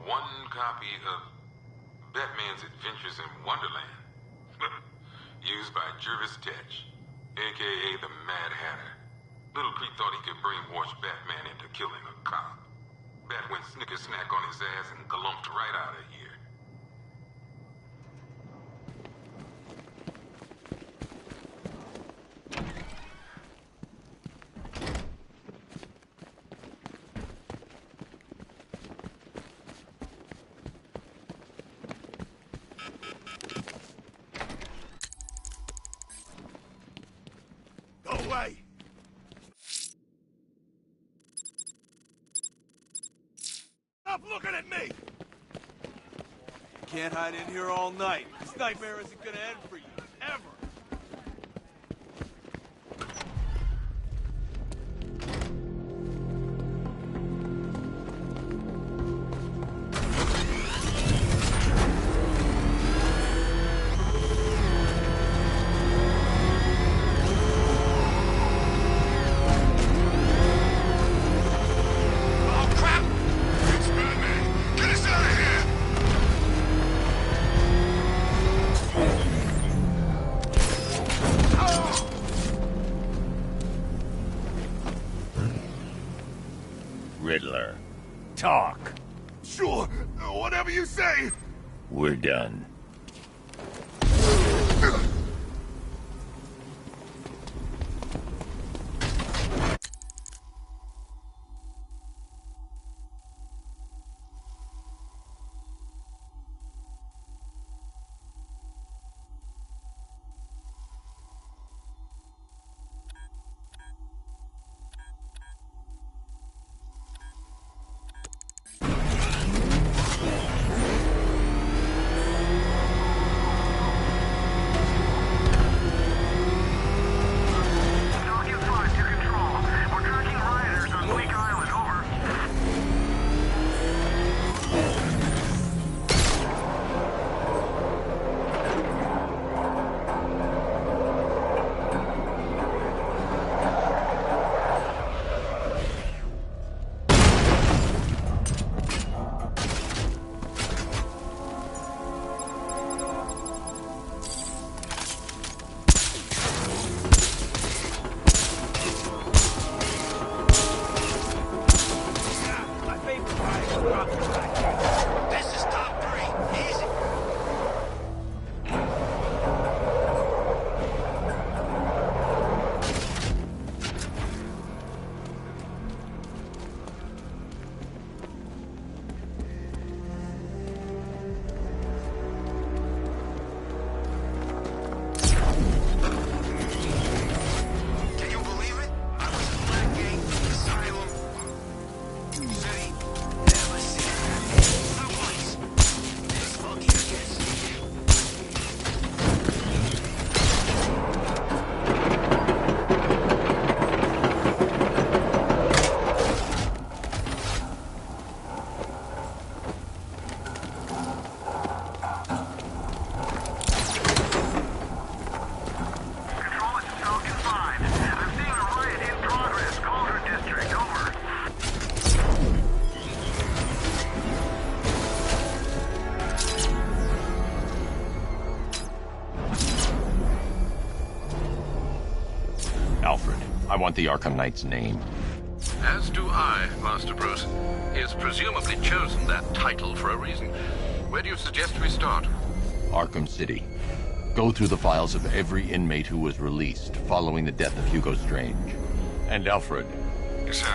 one copy of Batman's Adventures in Wonderland, used by Jervis Tetch, a.k.a. the Mad Hatter. Little Creep thought he could brainwash Batman into killing a cop. Bat went snicker-snack on his ass and galumped right out of here. Go away! Stop looking at me! You can't hide in here all night. This nightmare isn't gonna end for you, ever. Riddler. Talk. Sure, whatever you say. We're done. Alfred, I want the Arkham Knight's name. As do I, Master Bruce. He has presumably chosen that title for a reason. Where do you suggest we start? Arkham City. Go through the files of every inmate who was released following the death of Hugo Strange. And Alfred. Sir?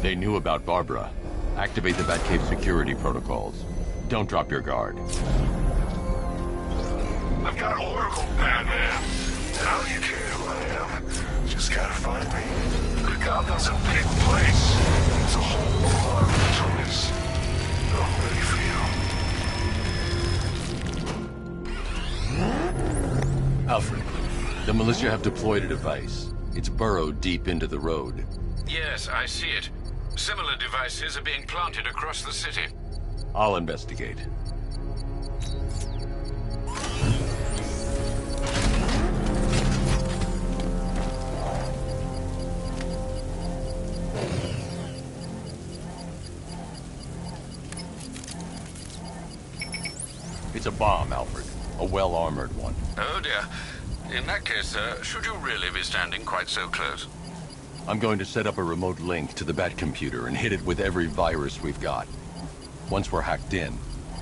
They knew about Barbara. Activate the Batcave security protocols. Don't drop your guard. I've got Oracle, Batman. How do you care who I am? Just gotta find me. The Gotham's a big place. It's a whole lot of choice. I'm ready for you. Alfred, the militia have deployed a device. It's burrowed deep into the road. Yes, I see it. Similar devices are being planted across the city. I'll investigate. It's a bomb, Alfred. A well-armored one. Oh dear. In that case, sir, should you really be standing quite so close? I'm going to set up a remote link to the Bat computer and hit it with every virus we've got. Once we're hacked in,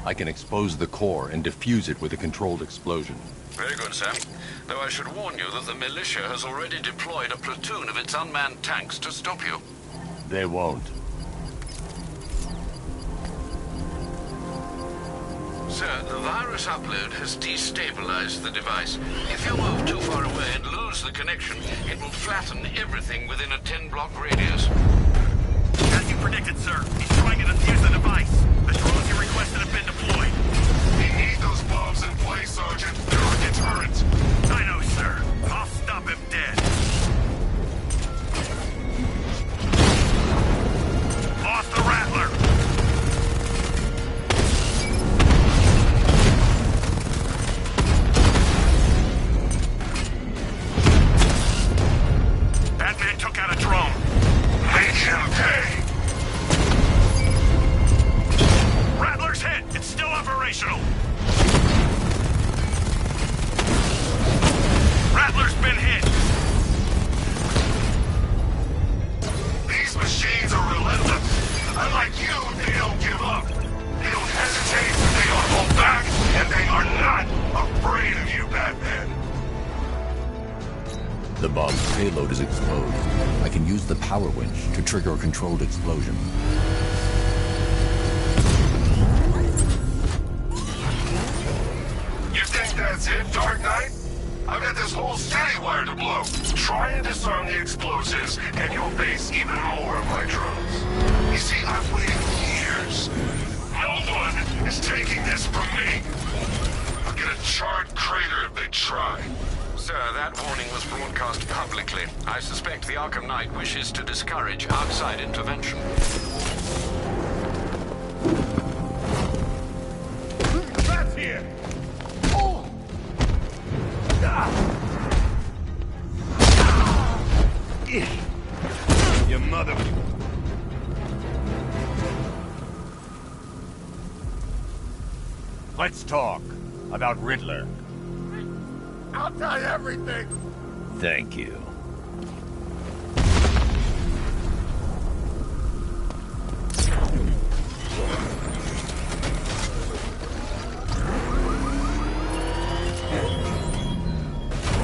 I can expose the core and defuse it with a controlled explosion. Very good, sir. Though I should warn you that the militia has already deployed a platoon of its unmanned tanks to stop you. They won't. Sir, the virus upload has destabilized the device. If you move too far away and lose the connection, it will flatten everything within a 10-block radius. As you predicted, sir, he's trying to defuse the device. The drones you requested have been deployed. We need those bombs in place, Sergeant. They're a deterrent. I know, sir. I'll stop him dead. Lost the Rattler. Batman took out a drone. Make him pay. Rattler's hit. It's still operational. Rattler's been hit. These machines are relentless. Unlike you, they don't give up. They don't hesitate, they don't hold back, and they are not afraid of you, Batman. The bomb's payload is exposed. I can use the power winch to trigger a controlled explosion. You think that's it, Dark Knight? I've got this whole city wired to blow. Try and disarm the explosives, and you'll face even more of my drones. You see, I've waited years. No one is taking this from me. I'll get a charred crater if they try. Sir, that warning was broadcast publicly. I suspect the Arkham Knight wishes to discourage outside intervention. That's here. Your mother... Let's talk about Riddler. I'll tell you everything. Thank you.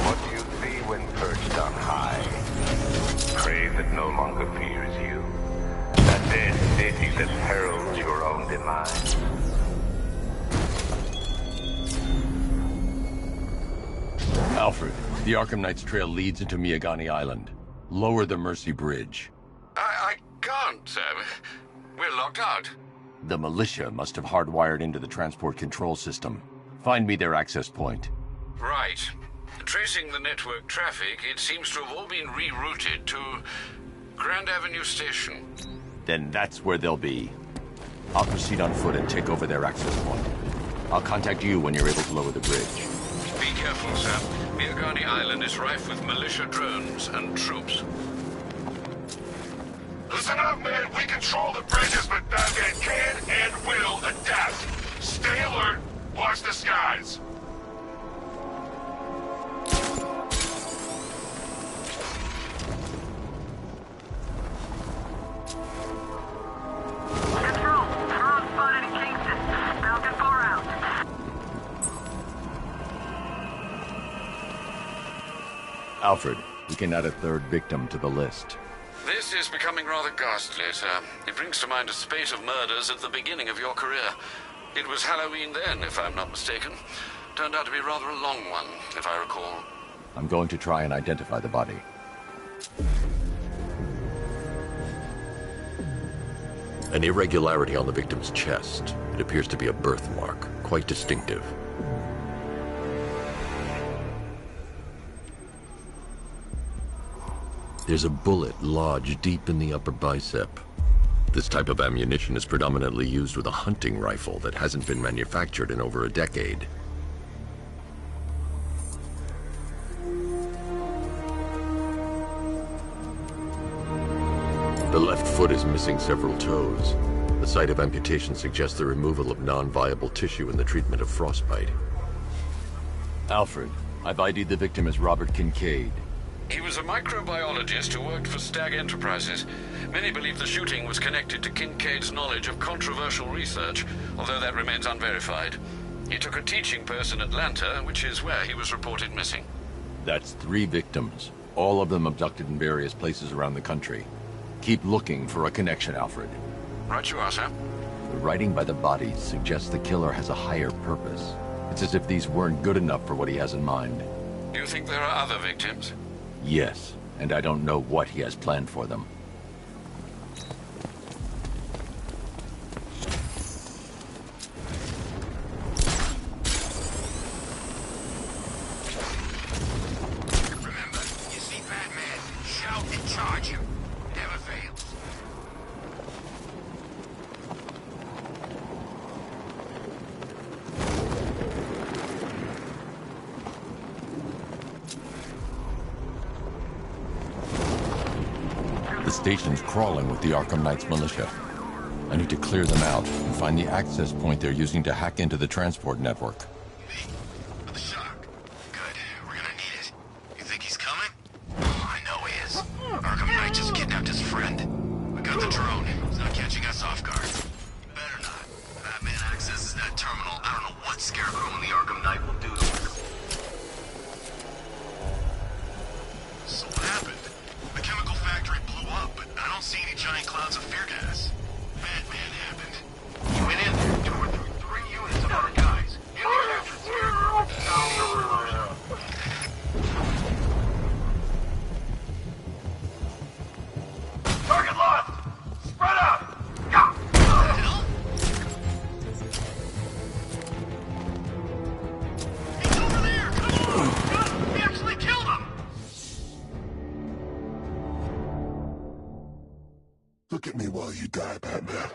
What do you see when perched on high? Prey that no longer fears you. That dead city that heralds your own demise. Alfred, the Arkham Knight's trail leads into Miagani Island. Lower the Mercy Bridge. I can't, sir. We're locked out. The militia must have hardwired into the transport control system. Find me their access point. Right. Tracing the network traffic, it seems to have all been rerouted to Grand Avenue Station. Then that's where they'll be. I'll proceed on foot and take over their access point. I'll contact you when you're able to lower the bridge. Be careful, sir. Miagani Island is rife with militia drones and troops. Listen up, man. We control the bridges, but Batman can and will adapt. Stay alert. Watch the skies. Control. Drone spotted in Kingston. Falcon 4 out. Alfred, we can add a third victim to the list. This is becoming rather ghastly, sir. It brings to mind a spate of murders at the beginning of your career. It was Halloween then, if I'm not mistaken. Turned out to be rather a long one, if I recall. I'm going to try and identify the body. An irregularity on the victim's chest. It appears to be a birthmark, quite distinctive. There's a bullet lodged deep in the upper bicep. This type of ammunition is predominantly used with a hunting rifle that hasn't been manufactured in over a decade. The left foot is missing several toes. The site of amputation suggests the removal of non-viable tissue in the treatment of frostbite. Alfred, I've ID'd the victim as Robert Kincaid. He was a microbiologist who worked for Stag Enterprises. Many believe the shooting was connected to Kincaid's knowledge of controversial research, although that remains unverified. He took a teaching post in Atlanta, which is where he was reported missing. That's 3 victims, all of them abducted in various places around the country. Keep looking for a connection, Alfred. Right you are, sir. The writing by the bodies suggests the killer has a higher purpose. It's as if these weren't good enough for what he has in mind. Do you think there are other victims? Yes, and I don't know what he has planned for them. Remember, you see Batman, shout and charge him. Never fails. The station's crawling with the Arkham Knight's militia. I need to clear them out and find the access point they're using to hack into the transport network. For the shock. Good. We're gonna need it. You think he's coming? Oh, I know he is. Arkham Knight just kidnapped his friend. We got the drone. He's not catching us off guard. Better not. Batman accesses that terminal. I don't know what Scarecrow and the Arkham Knight will do to him. So what happened? The chemical factory blew up, but I don't see any giant clouds of fear gas. Batman happened. He went in there, tore through 3 units of our guys. And they captured Scarecrow. Target lost! Spread out! Go! He's over there! Come on! We actually killed him! Look at me while you die, Batman.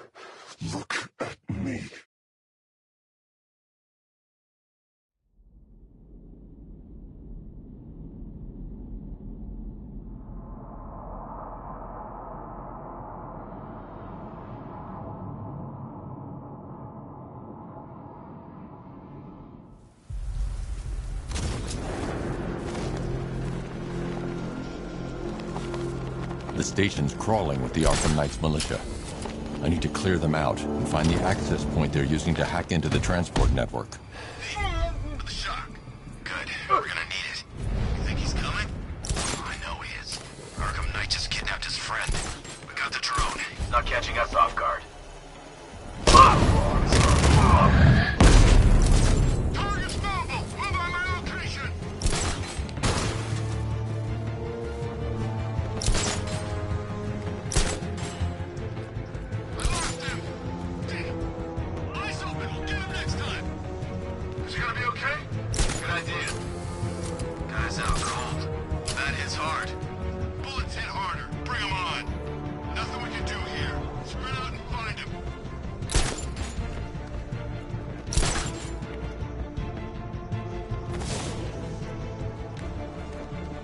Look at me. The station's crawling with the Arkham Knight's militia. I need to clear them out and find the access point they're using to hack into the transport network. For the shock. Good. We're gonna need it. You think he's coming? Oh, I know he is. Arkham Knight just kidnapped his friend. We got the drone. He's not catching us off guard. Target's mobile! Move on my location! I lost him! Damn! Eyes open! We'll get him next time! Is he gonna be okay? Good idea. Guy's out cold. That hits hard. Bullets hit harder. Bring him on. Nothing we can do here. Spread out and find him.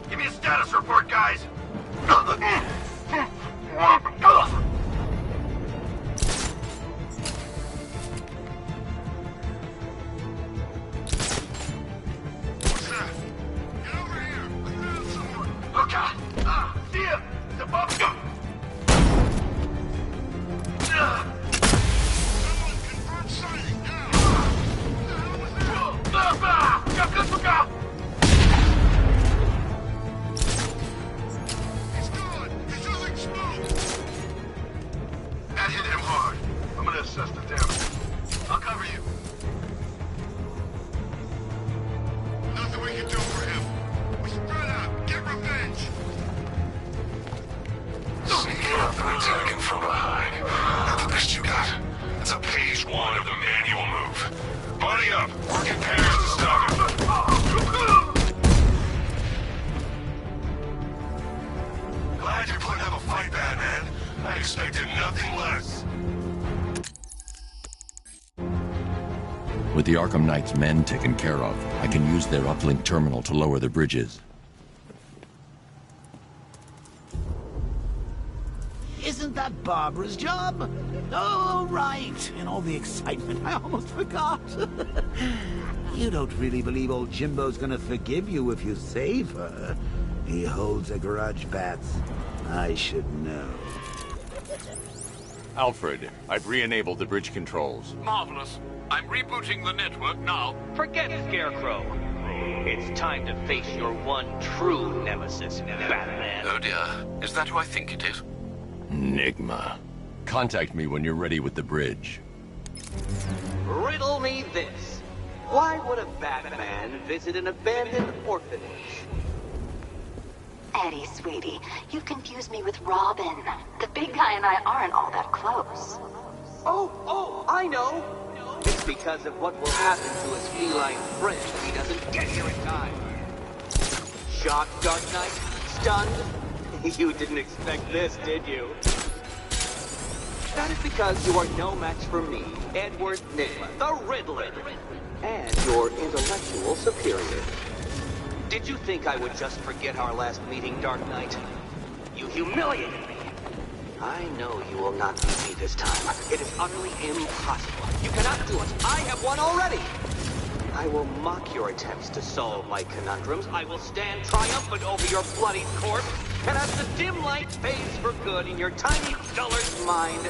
Give me a status report, guys. What's that? Get over here. I found someone. Look out. See him. He's above you. Someone confirm sighting now. What the hell was that? Look out. He's gone. He's using smoke. That hit him hard. I'm gonna assess the damage. I'll cover you. Nothing we can do for him. We spread out. Get revenge. Sneaking up and attacking from behind. Not the best you got. That's a page 1 of the manual move. Buddy up. Work in pairs to stop him. Glad you're putting up a fight, Batman. I expected nothing less. With the Arkham Knight's men taken care of, I can use their uplink terminal to lower the bridges. Isn't that Barbara's job? Oh, right. In all the excitement, I almost forgot. You don't really believe old Jimbo's gonna forgive you if you save her. He holds a grudge, Bats. I should know. Alfred, I've re-enabled the bridge controls. Marvelous. I'm rebooting the network now. Forget Scarecrow. It's time to face your one true nemesis, Batman. Oh dear. Is that who I think it is? Enigma. Contact me when you're ready with the bridge. Riddle me this. Why would a Batman visit an abandoned orphanage? Eddie, sweetie, you've confused me with Robin. The big guy and I aren't all that close. Oh, I know. It's because of what will happen to his feline friend if he doesn't get here in time. Shocked, Dark Knight? Stunned? You didn't expect this, did you? That is because you are no match for me, Edward Nygma, the Riddler, and your intellectual superior. Did you think I would just forget our last meeting, Dark Knight? You humiliated me. I know you will not beat me this time. It is utterly impossible. You cannot do it. I have won already. I will mock your attempts to solve my conundrums. I will stand triumphant over your bloody corpse. And as the dim light fades for good in your tiny dullard's mind,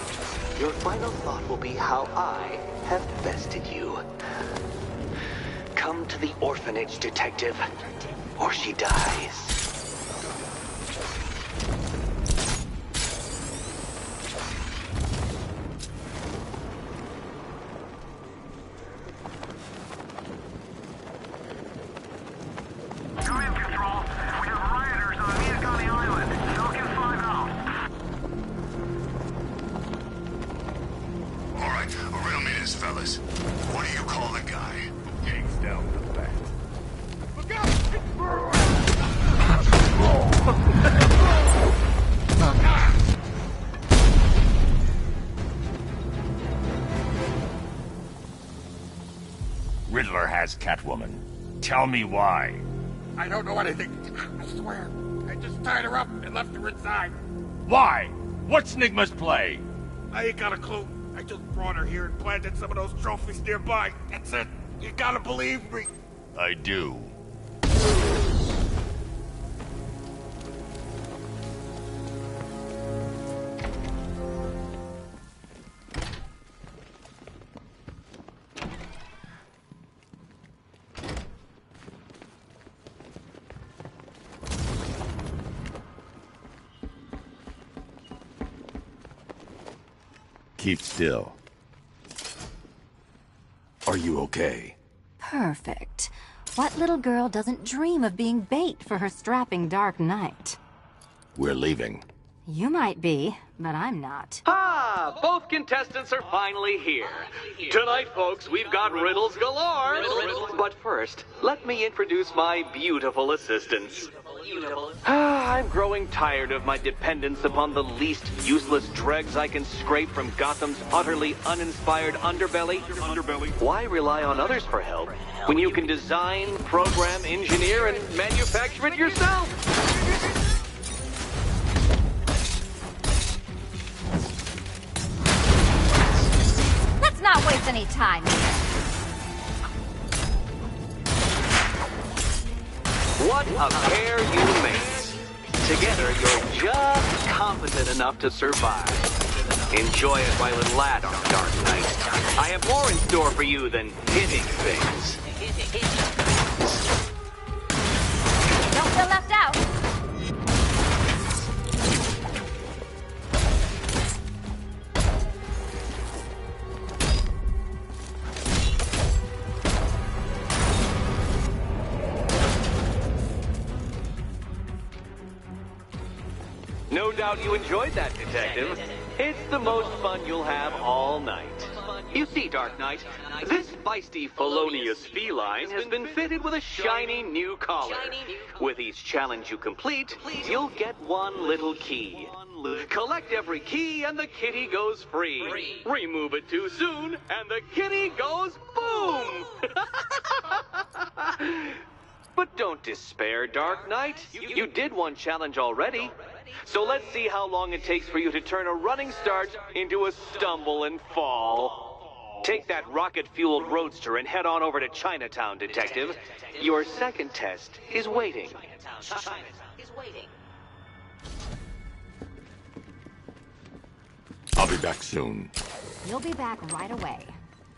your final thought will be how I have bested you. Come to the orphanage, detective, or she dies. Fellas, what do you call the guy who takes down the bat? Look out! Riddler has Catwoman. Tell me why. I don't know anything. I swear. I just tied her up and left her inside. Why? What's Nygma's play? I ain't got a clue. I just brought her here and planted some of those trophies nearby. That's it. You gotta believe me. I do. Keep still. Are you okay? Perfect. What little girl doesn't dream of being bait for her strapping Dark Knight? We're leaving. You might be, but I'm not. Ah, both contestants are finally here. Tonight, folks, we've got riddles galore. But first, let me introduce my beautiful assistants. I'm growing tired of my dependence upon the least useless dregs I can scrape from Gotham's utterly uninspired underbelly. Why rely on others for help when you can design, program, engineer, and manufacture it yourself? Let's not waste any time here. What a pair you make. Together, you're just competent enough to survive. Enjoy it while it lasts, Dark Knight. I have more in store for you than hitting things. Don't feel left out. No doubt you enjoyed that, Detective. It's the most fun you'll have all night. You see, Dark Knight, this feisty, felonious feline has been fitted with a shiny new collar. With each challenge you complete, you'll get one little key. Collect every key and the kitty goes free. Remove it too soon and the kitty goes boom! But don't despair, Dark Knight. You did one challenge already. So let's see how long it takes for you to turn a running start into a stumble and fall. Take that rocket-fueled roadster and head on over to Chinatown, Detective. Your second test is waiting. I'll be back soon. You'll be back right away.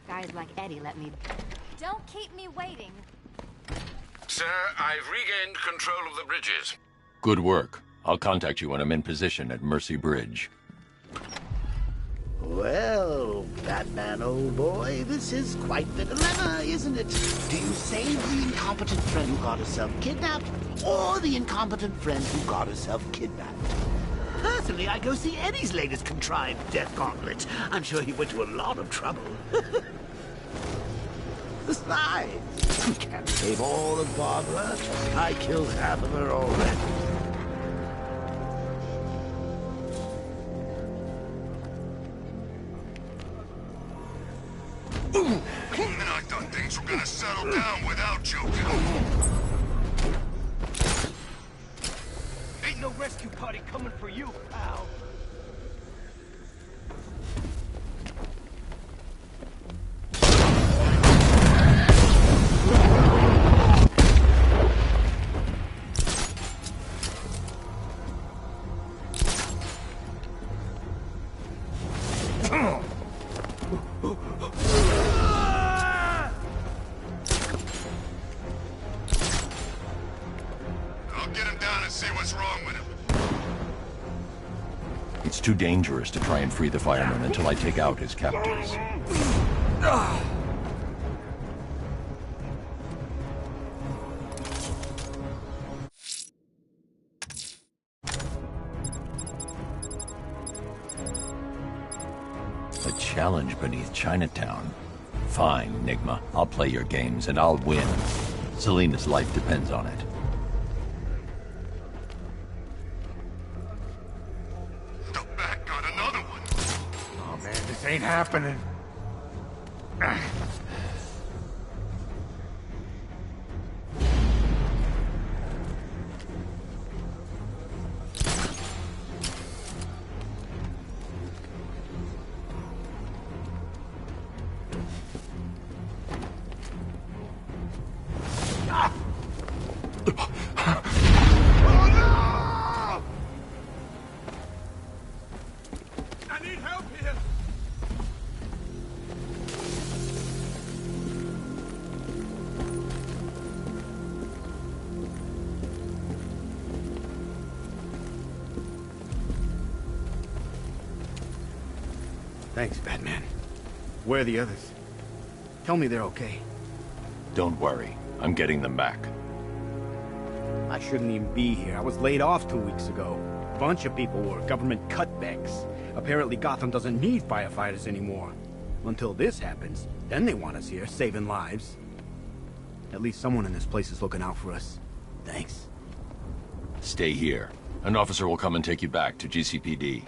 Guys like Eddie let me... Don't keep me waiting. Sir, I've regained control of the bridges. Good work. I'll contact you when I'm in position at Mercy Bridge. Well, Batman, old boy, this is quite the dilemma, isn't it? Do you save the incompetent friend who got herself kidnapped, or the incompetent friend who got herself kidnapped? Personally, I go see Eddie's latest contrived death gauntlet. I'm sure he went to a lot of trouble. Besides, you can't save all of Barbara. I killed half of her already. And I thought things were gonna settle down without you. Ain't no rescue party coming for you, pal. It's too dangerous to try and free the fireman until I take out his captors. A challenge beneath Chinatown. Fine, Enigma. I'll play your games and I'll win. Selena's life depends on it. This ain't happening. Thanks, Batman. Where are the others? Tell me they're okay. Don't worry. I'm getting them back. I shouldn't even be here. I was laid off 2 weeks ago. A bunch of people were. Government cutbacks. Apparently Gotham doesn't need firefighters anymore. Until this happens, then they want us here, saving lives. At least someone in this place is looking out for us. Thanks. Stay here. An officer will come and take you back to GCPD.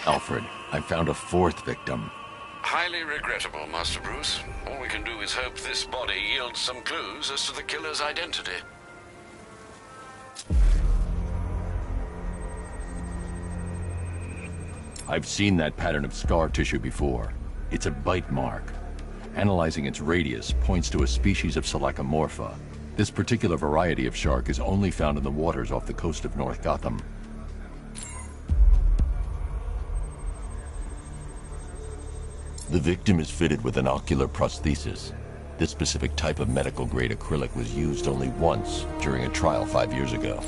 Alfred, I found a fourth victim. Highly regrettable, Master Bruce. All we can do is hope this body yields some clues as to the killer's identity. I've seen that pattern of scar tissue before. It's a bite mark. Analyzing its radius points to a species of Selachomorpha. This particular variety of shark is only found in the waters off the coast of North Gotham. The victim is fitted with an ocular prosthesis. This specific type of medical-grade acrylic was used only once during a trial 5 years ago.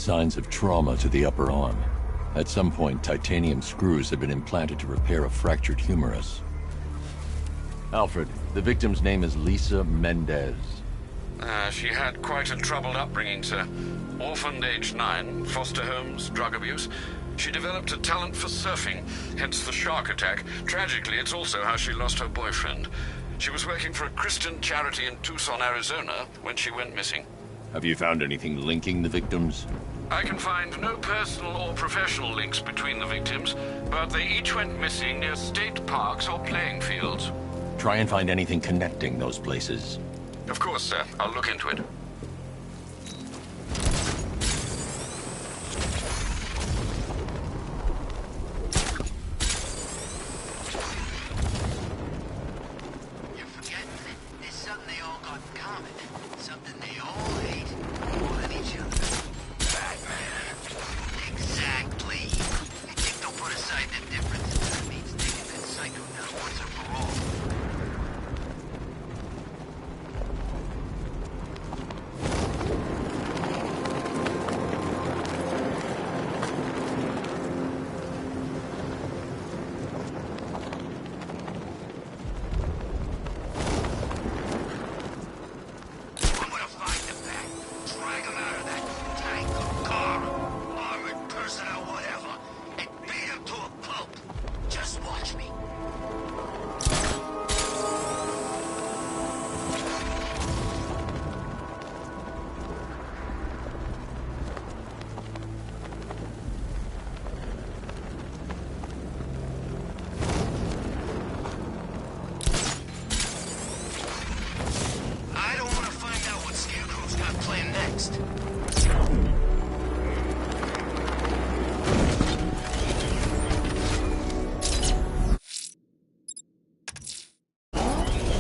signs of trauma to the upper arm. At some point, titanium screws have been implanted to repair a fractured humerus. Alfred, the victim's name is Lisa Mendez. She had quite a troubled upbringing, sir. Orphaned aged 9, foster homes, drug abuse. She developed a talent for surfing, hence the shark attack. Tragically, it's also how she lost her boyfriend. She was working for a Christian charity in Tucson, Arizona, when she went missing. Have you found anything linking the victims? I can find no personal or professional links between the victims, but they each went missing near state parks or playing fields. Try and find anything connecting those places. Of course, sir. I'll look into it. You're forgetting that there's something they all got in common. Something they all hate more than each other. Batman. Exactly. You think they'll put aside their differences? That means taking that psycho down once and for all.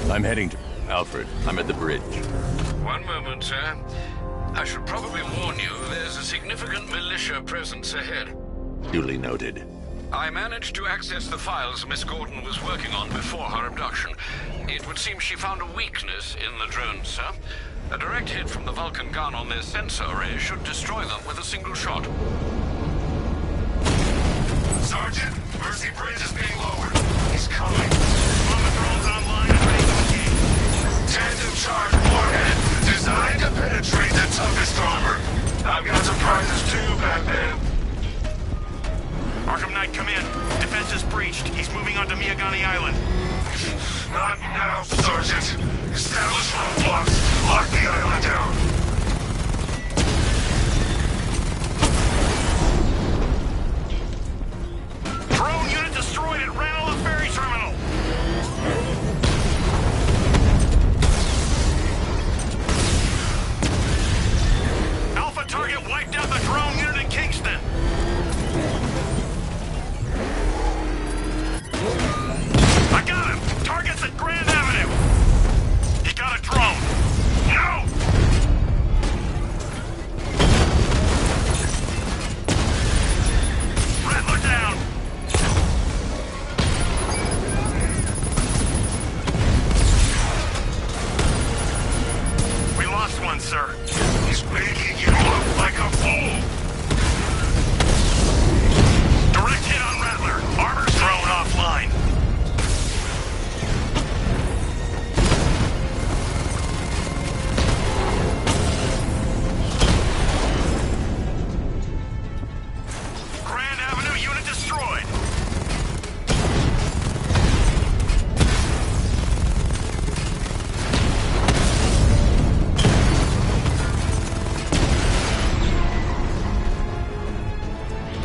I'm heading to... Alfred, I'm at the bridge. One moment, sir. I should probably warn you, there's a significant militia presence ahead. Duly noted. I managed to access the files Miss Gordon was working on before her abduction. It would seem she found a weakness in the drones, sir. A direct hit from the Vulcan gun on their sensor array should destroy them with a single shot. Sergeant, Mercy Bridge is being lowered. He's coming. Mama drones online and ready to engage. Tandem charge warhead, designed to penetrate the toughest armor. I've got surprises too, Batman. Arkham Knight, come in. Defense is breached. He's moving onto Miyagani Island. Not now, Sergeant. Establish roadblocks. Lock the island down. Drone unit destroyed at Ranelagh Ferry Terminal. Alpha target wiped out the drone unit in Kingston. I got him! Target's at Grand Avenue! He got a drone! No! Rattler down! We lost one, sir. He's making you look like a fool! Direct hit on Rattler. Armor's drone offline. Grand Avenue unit destroyed.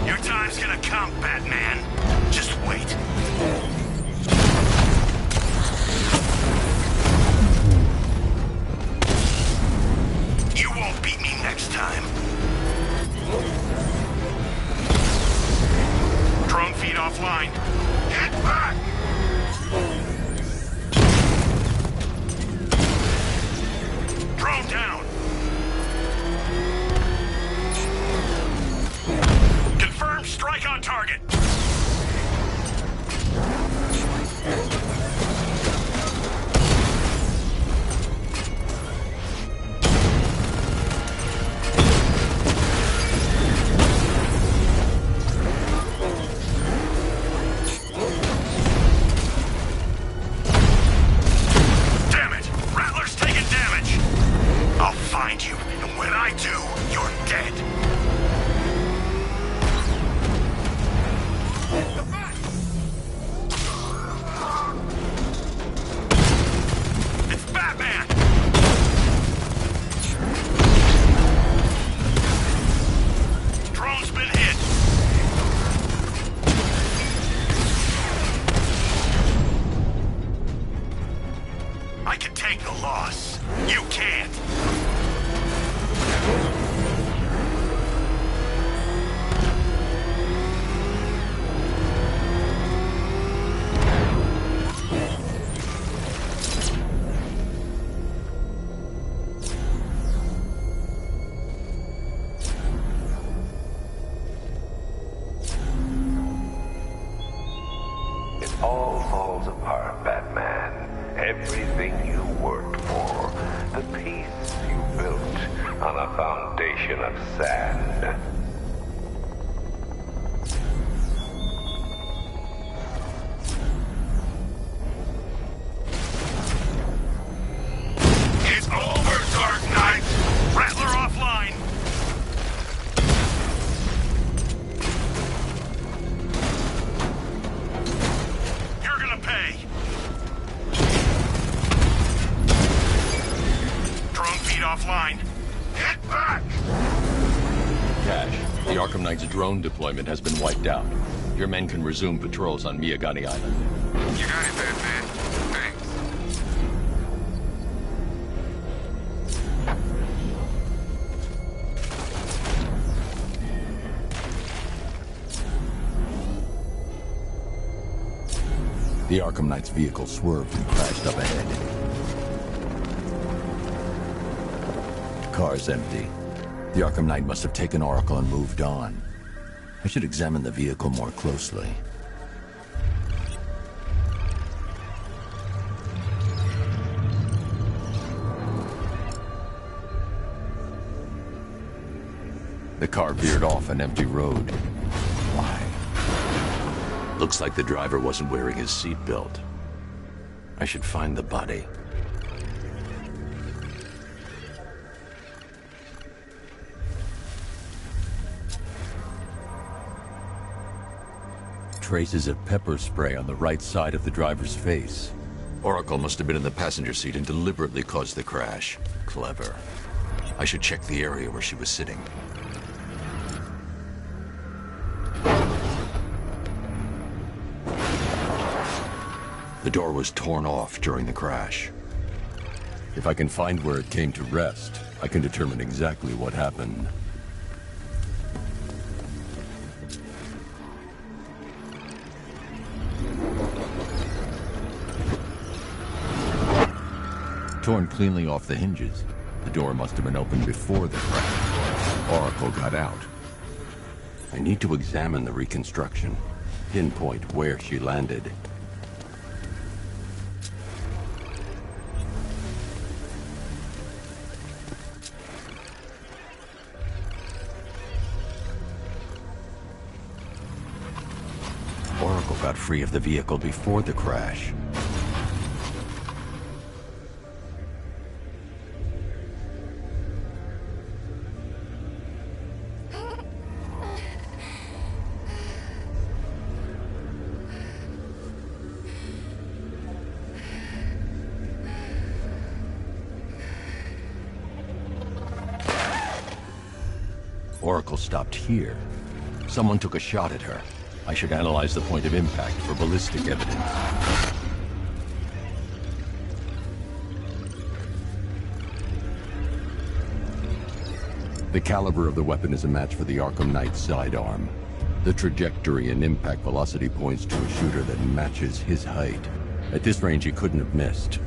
Your time's gonna come, Batman. Just wait. You won't beat me next time. Drone feed offline. Get back! Drone down. Confirmed strike on target. all falls apart, Batman. Everything you worked for, the peace you built on a foundation of sand. It's over, Dark Knight! Rattler offline! You're gonna pay! Drone feed offline. Get back! Cash, the Arkham Knight's drone deployment has been wiped out. Your men can resume patrols on Miyagani Island. You got it, Batman. Thanks. The Arkham Knight's vehicle swerved and crashed up ahead. The car's empty. The Arkham Knight must have taken Oracle and moved on. I should examine the vehicle more closely. The car veered off an empty road. Why? Looks like the driver wasn't wearing his seatbelt. I should find the body. Traces of pepper spray on the right side of the driver's face. Oracle must have been in the passenger seat and deliberately caused the crash. Clever. I should check the area where she was sitting. The door was torn off during the crash. If I can find where it came to rest, I can determine exactly what happened. Torn cleanly off the hinges. The door must have been opened before the crash. Oracle got out. I need to examine the reconstruction, pinpoint where she landed. Oracle got free of the vehicle before the crash. Oracle stopped here. Someone took a shot at her. I should analyze the point of impact for ballistic evidence. The caliber of the weapon is a match for the Arkham Knight sidearm. The trajectory and impact velocity points to a shooter that matches his height. At this range, he couldn't have missed.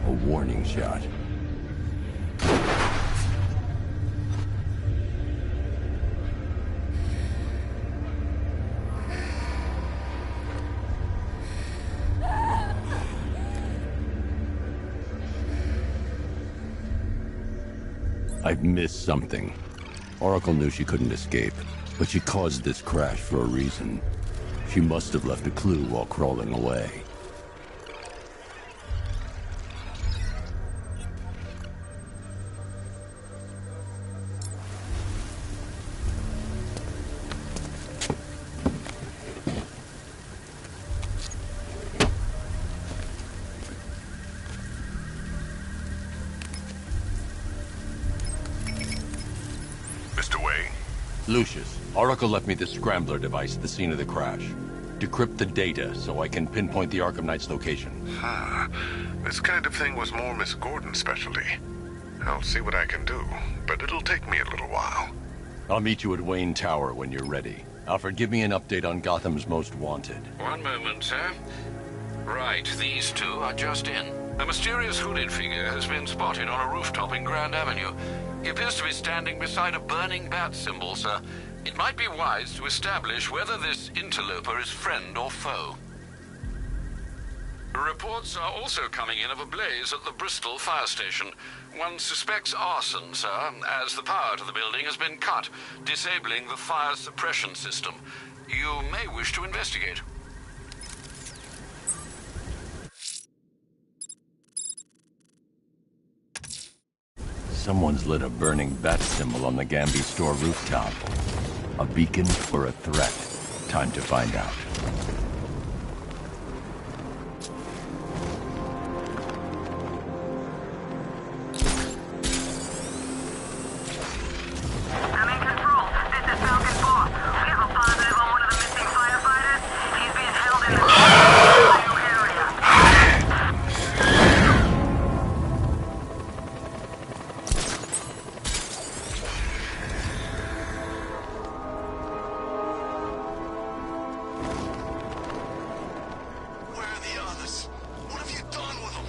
A warning shot. I've missed something. Oracle knew she couldn't escape, but she caused this crash for a reason. She must have left a clue while crawling away. Lucius, Oracle left me the scrambler device at the scene of the crash. Decrypt the data so I can pinpoint the Arkham Knight's location. This kind of thing was more Miss Gordon's specialty. I'll see what I can do, but it'll take me a little while. I'll meet you at Wayne Tower when you're ready. Alfred, give me an update on Gotham's Most Wanted. One moment, sir. Right, these two are just in. A mysterious hooded figure has been spotted on a rooftop in Grand Avenue. He appears to be standing beside a burning bat symbol, sir. It might be wise to establish whether this interloper is friend or foe. Reports are also coming in of a blaze at the Bristol fire station. One suspects arson, sir, as the power to the building has been cut, disabling the fire suppression system. You may wish to investigate. Someone's lit a burning bat symbol on the Gamby store rooftop. A beacon or a threat? Time to find out. I'm in control. This is Falcon 4. We have a positive on one of the missing firefighters. He's being held in the area. Where are the others? What have you done with them?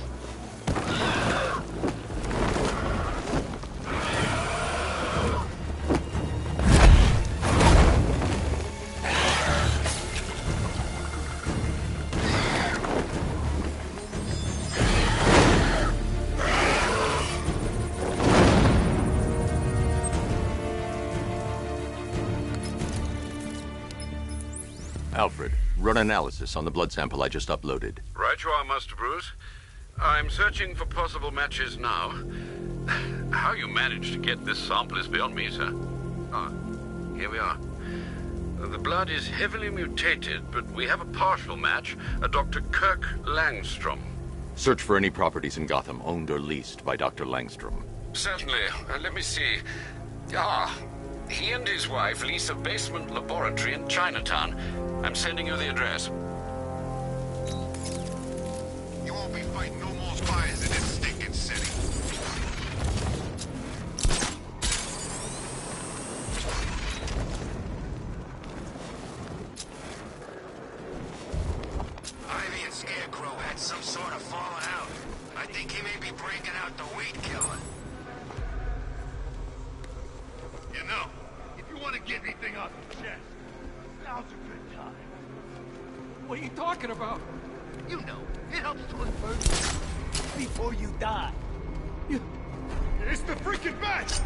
Alfred, run analysis on the blood sample I just uploaded. Right you are, Master Bruce. I'm searching for possible matches now. How you managed to get this sample is beyond me, sir. Ah, here we are. The blood is heavily mutated, but we have a partial match, a Dr. Kirk Langstrom. Search for any properties in Gotham owned or leased by Dr. Langstrom. Certainly. Let me see. Ah, he and his wife lease a basement laboratory in Chinatown. I'm sending you the address. You won't be fighting no more fires in this stinking city. Ivy and Scarecrow had some sort of falling out. I think he may be breaking out the weed killer. You know, if you want to get anything off your chest, now's a good time. What are you talking about? You know, it helps to avert before you die. It's the freaking bat!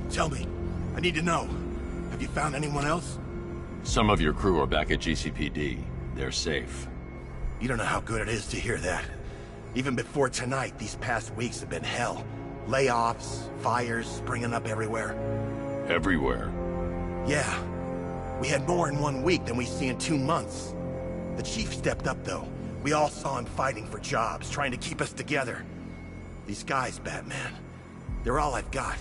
Tell me. I need to know. Have you found anyone else? Some of your crew are back at GCPD. They're safe. You don't know how good it is to hear that. Even before tonight, these past weeks have been hell. Layoffs, fires springing up everywhere. Everywhere? Yeah. We had more in 1 week than we see in 2 months. The chief stepped up, though. We all saw him fighting for jobs, trying to keep us together. These guys, Batman, they're all I've got.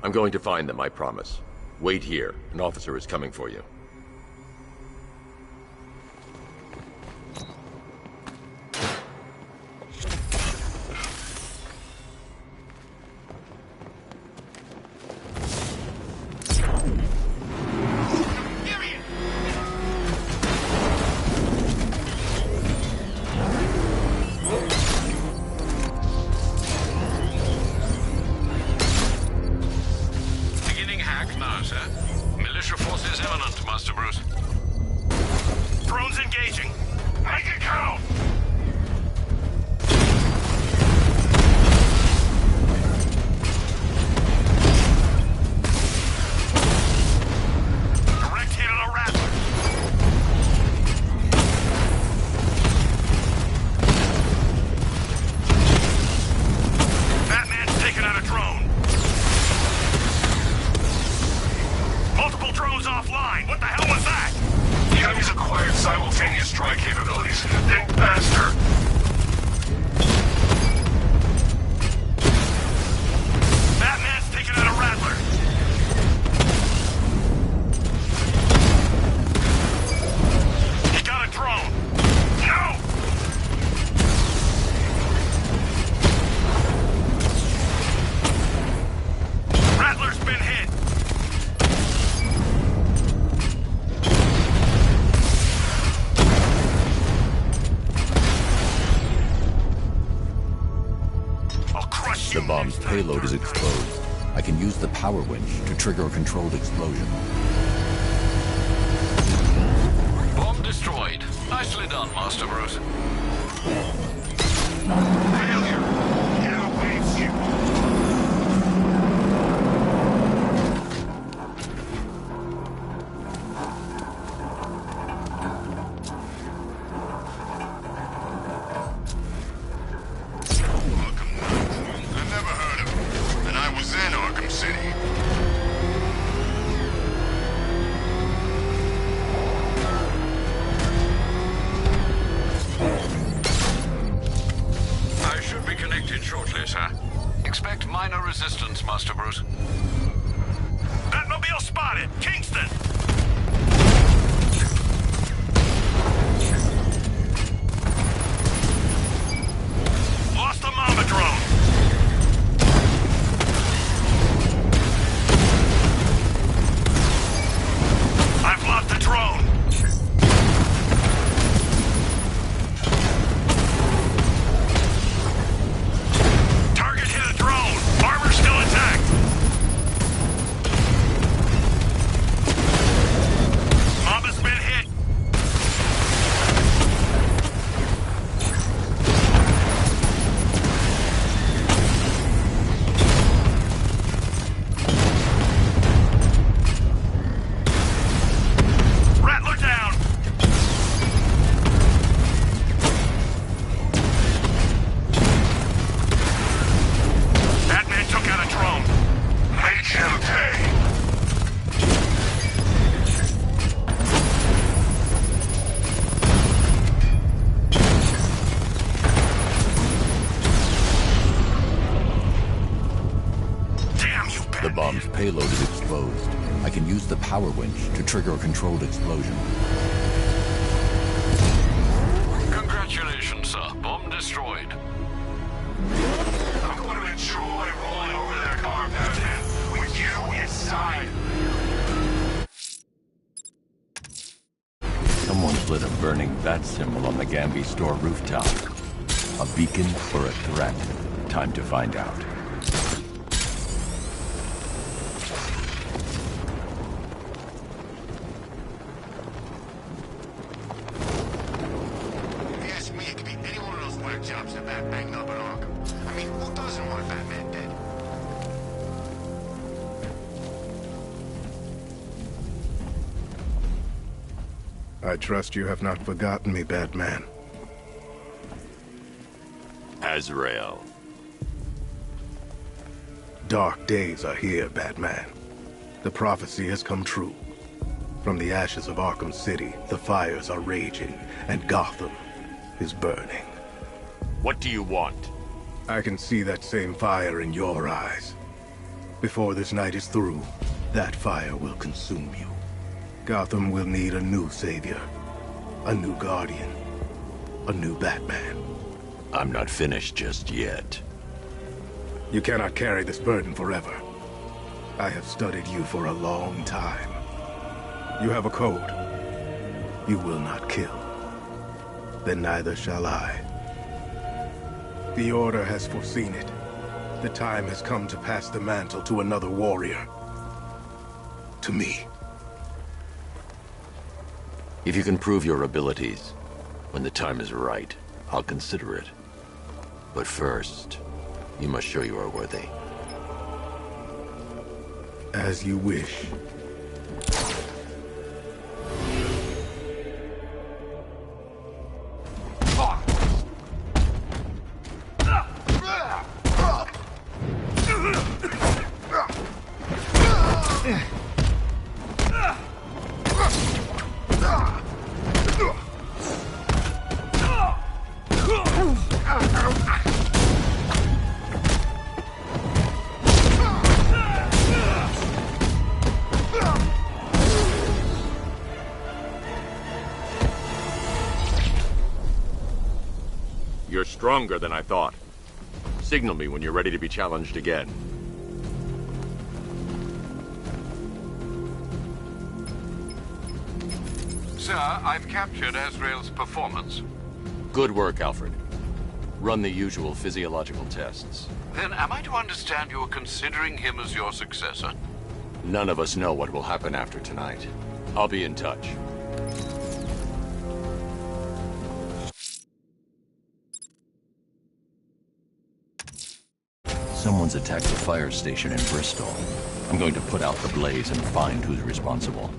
I'm going to find them, I promise. Wait here. An officer is coming for you. Militia forces imminent, Master. bomb's payload is exposed. I can use the power winch to trigger a controlled explosion. Bomb destroyed. Nicely done, Master Bruce. Failure. It awaits you. Arkham Knight. I never heard of him. And I was in Arkham City. I should be connected shortly, sir. Expect minor resistance, Master Bruce. Batmobile spotted! Kingston! Lost the Mama drone! I've lost the drone! Target hit a drone! Armor still intact! Mama's been hit! Rattler down! Batman took out a drone. Make him pay! Damn you, Batman! The bomb's payload is exposed. I can use the power winch to trigger a controlled explosion. Congratulations, sir. Bomb destroyed. I'm going to enjoy rolling over their car, Batman, with you inside. Someone's lit a burning bat symbol on the Gambi store rooftop. A beacon or a threat? Time to find out. If you ask me, it could be any one of those whack jobs that Bat banged up in Arkham. I mean, who doesn't want Batman dead? I trust you have not forgotten me, Batman. Azrael. Dark days are here, Batman. The prophecy has come true. From the ashes of Arkham City, the fires are raging, and Gotham is burning. What do you want? I can see that same fire in your eyes. Before this night is through, that fire will consume you. Gotham will need a new savior, a new guardian, a new Batman. I'm not finished just yet. You cannot carry this burden forever. I have studied you for a long time. You have a code. You will not kill. Then neither shall I. The Order has foreseen it. The time has come to pass the mantle to another warrior. To me. If you can prove your abilities, when the time is right, I'll consider it. But first, you must show you are worthy. As you wish. You're stronger than I thought. Signal me when you're ready to be challenged again. Sir, I've captured Azrael's performance. Good work, Alfred. Run the usual physiological tests. Then am I to understand you're considering him as your successor? None of us know what will happen after tonight. I'll be in touch. Someone's attacked the fire station in Bristol. I'm going to put out the blaze and find who's responsible.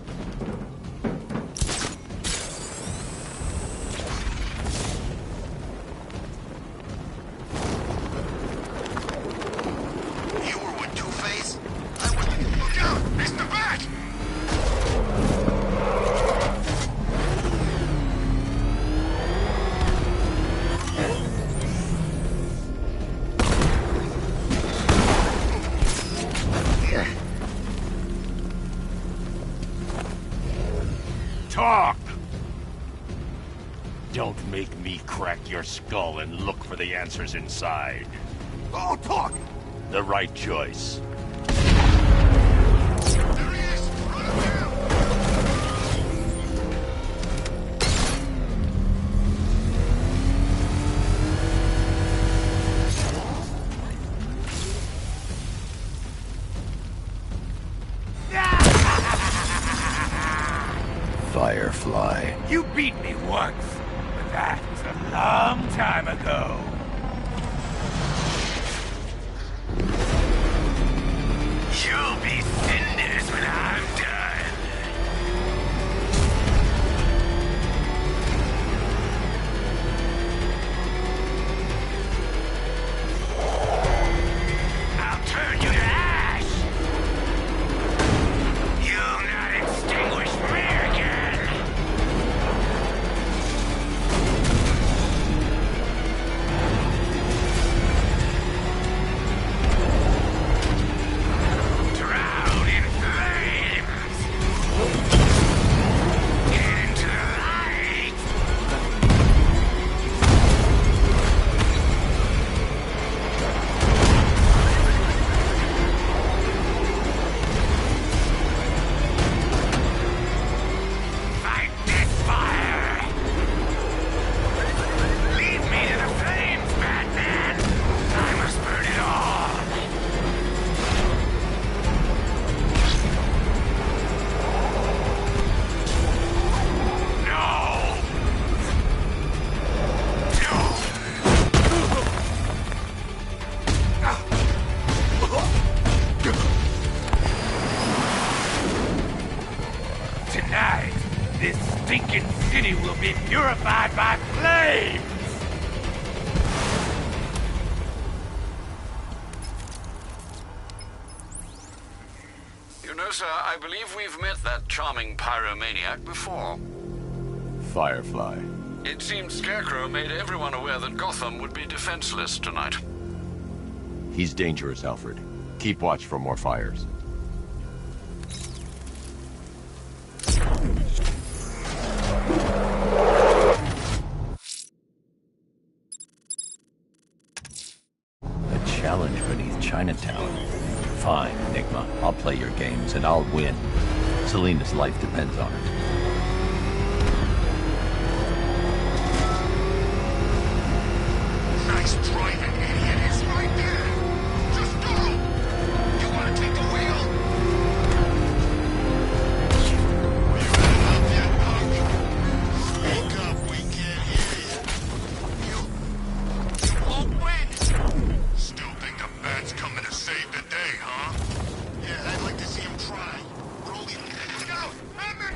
You were with Two-Face? I was... Look out! Mr. Bat! Talk! Don't make me crack your skull and look for the answers inside. Oh, talk! The right choice. There he is! Run him down! Firefly. You beat me once, but that was a long time ago. You'll be cinders when I'm done. I'll turn you to ash. You'll not extinguish me again. Drown in flames. Get into the light. Fight this fire! Lead me to the flames, Batman! I must burn it all! No! Tonight, this stinking city will be purified by flames! You know, sir, I believe we've met that charming pyromaniac before. Firefly. It seems Scarecrow made everyone aware that Gotham would be defenseless tonight. He's dangerous, Alfred. Keep watch for more fires. A challenge beneath Chinatown. Fine, Enigma. I'll play your games, and I'll win. Selena's life depends on it. Nice driving, idiot! It's right there! Just go! You wanna take the wheel? Are you ready up yet, punk? Speak up, we can't hear you. You won't win! Still think the Bat's coming to save the day, huh? Yeah, I'd like to see him try. But only... Look out! Hammer!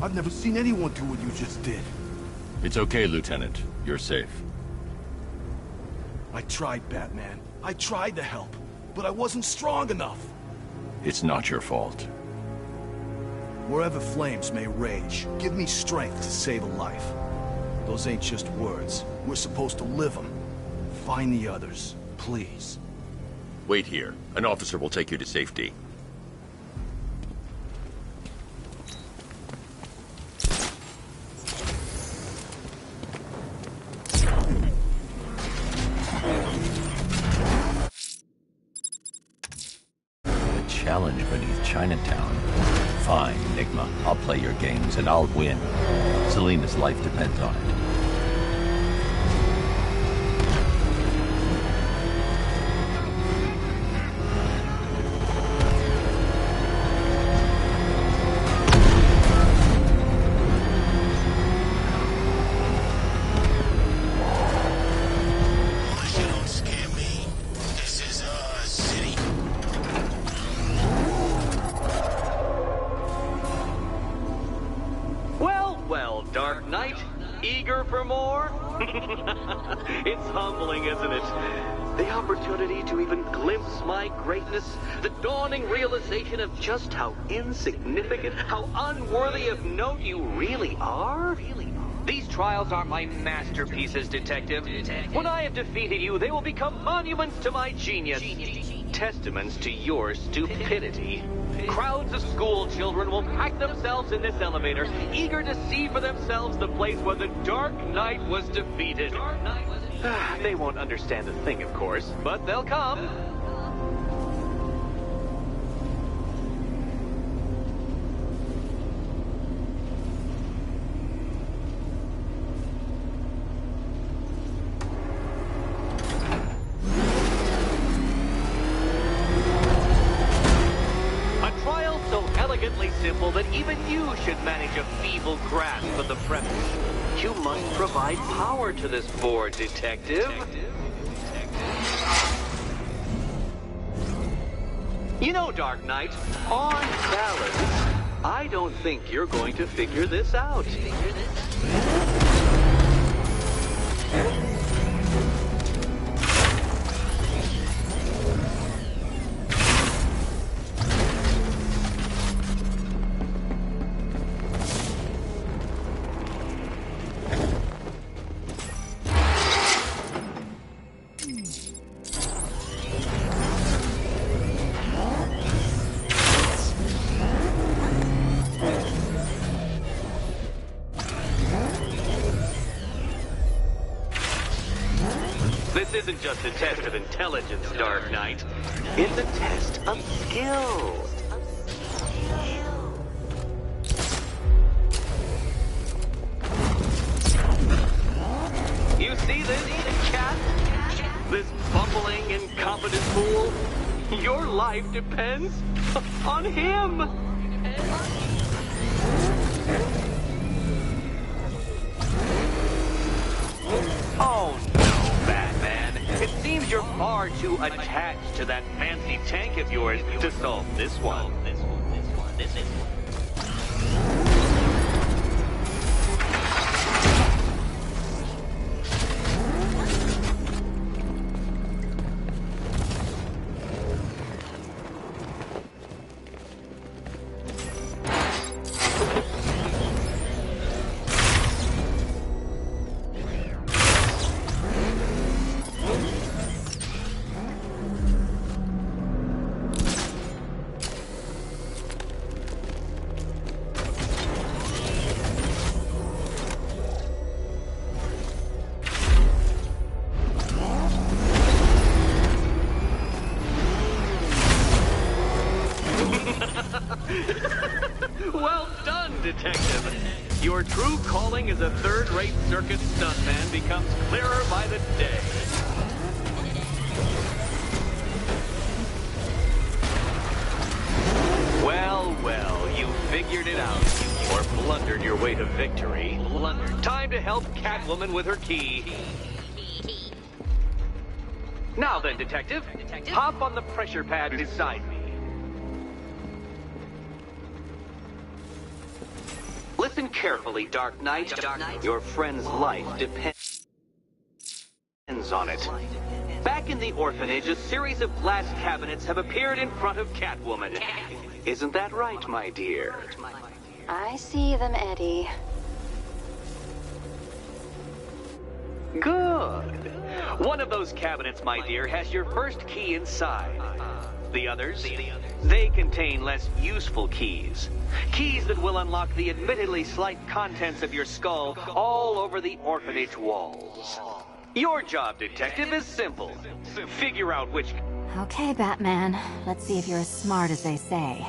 I've never seen anyone do what you just did. It's okay, Lieutenant. You're safe. I tried, Batman. I tried to help, but I wasn't strong enough. It's not your fault. Wherever flames may rage, give me strength to save a life. Those ain't just words. We're supposed to live them. Find the others, please. Wait here. An officer will take you to safety. A challenge beneath Chinatown. Fine, Enigma. I'll play your games and I'll win. Selena's life depends on it. Dark Knight, eager for more? It's humbling, isn't it? The opportunity to even glimpse my greatness, the dawning realization of just how insignificant, how unworthy of note you really are? These trials are my masterpieces, Detective. When I have defeated you, they will become monuments to my genius. Testaments to your stupidity. Crowds of school children will pack themselves in this elevator, eager to see for themselves the place where the Dark Knight was defeated. They won't understand a thing, of course, but they'll come. Simple that even you should manage a feeble grasp of the premise. You must provide power to this board, Detective. You know, Dark Knight, on balance, I don't think you're going to figure this out. This isn't just a test of intelligence, Dark Knight. It's a test of skill. You see this cat? This bumbling, incompetent fool? Your life depends on him. Oh, no, Batman. It seems you're far too attached to that fancy tank of yours to solve this one. This is Well done, Detective. Your true calling as a third-rate circus stuntman becomes clearer by the day. Well, well, you figured it out. Or blundered your way to victory. Time to help Catwoman with her key. Now then, Detective, hop on the pressure pad beside me. Listen carefully, Dark Knight. Your friend's life depends on it. Back in the orphanage, a series of glass cabinets have appeared in front of Catwoman. Isn't that right, my dear? I see them, Eddie. Good. One of those cabinets, my dear, has your first key inside. The others? They contain less useful keys. Keys that will unlock the admittedly slight contents of your skull all over the orphanage walls. Your job, detective, is simple. Figure out which... Okay, Batman. Let's see if you're as smart as they say.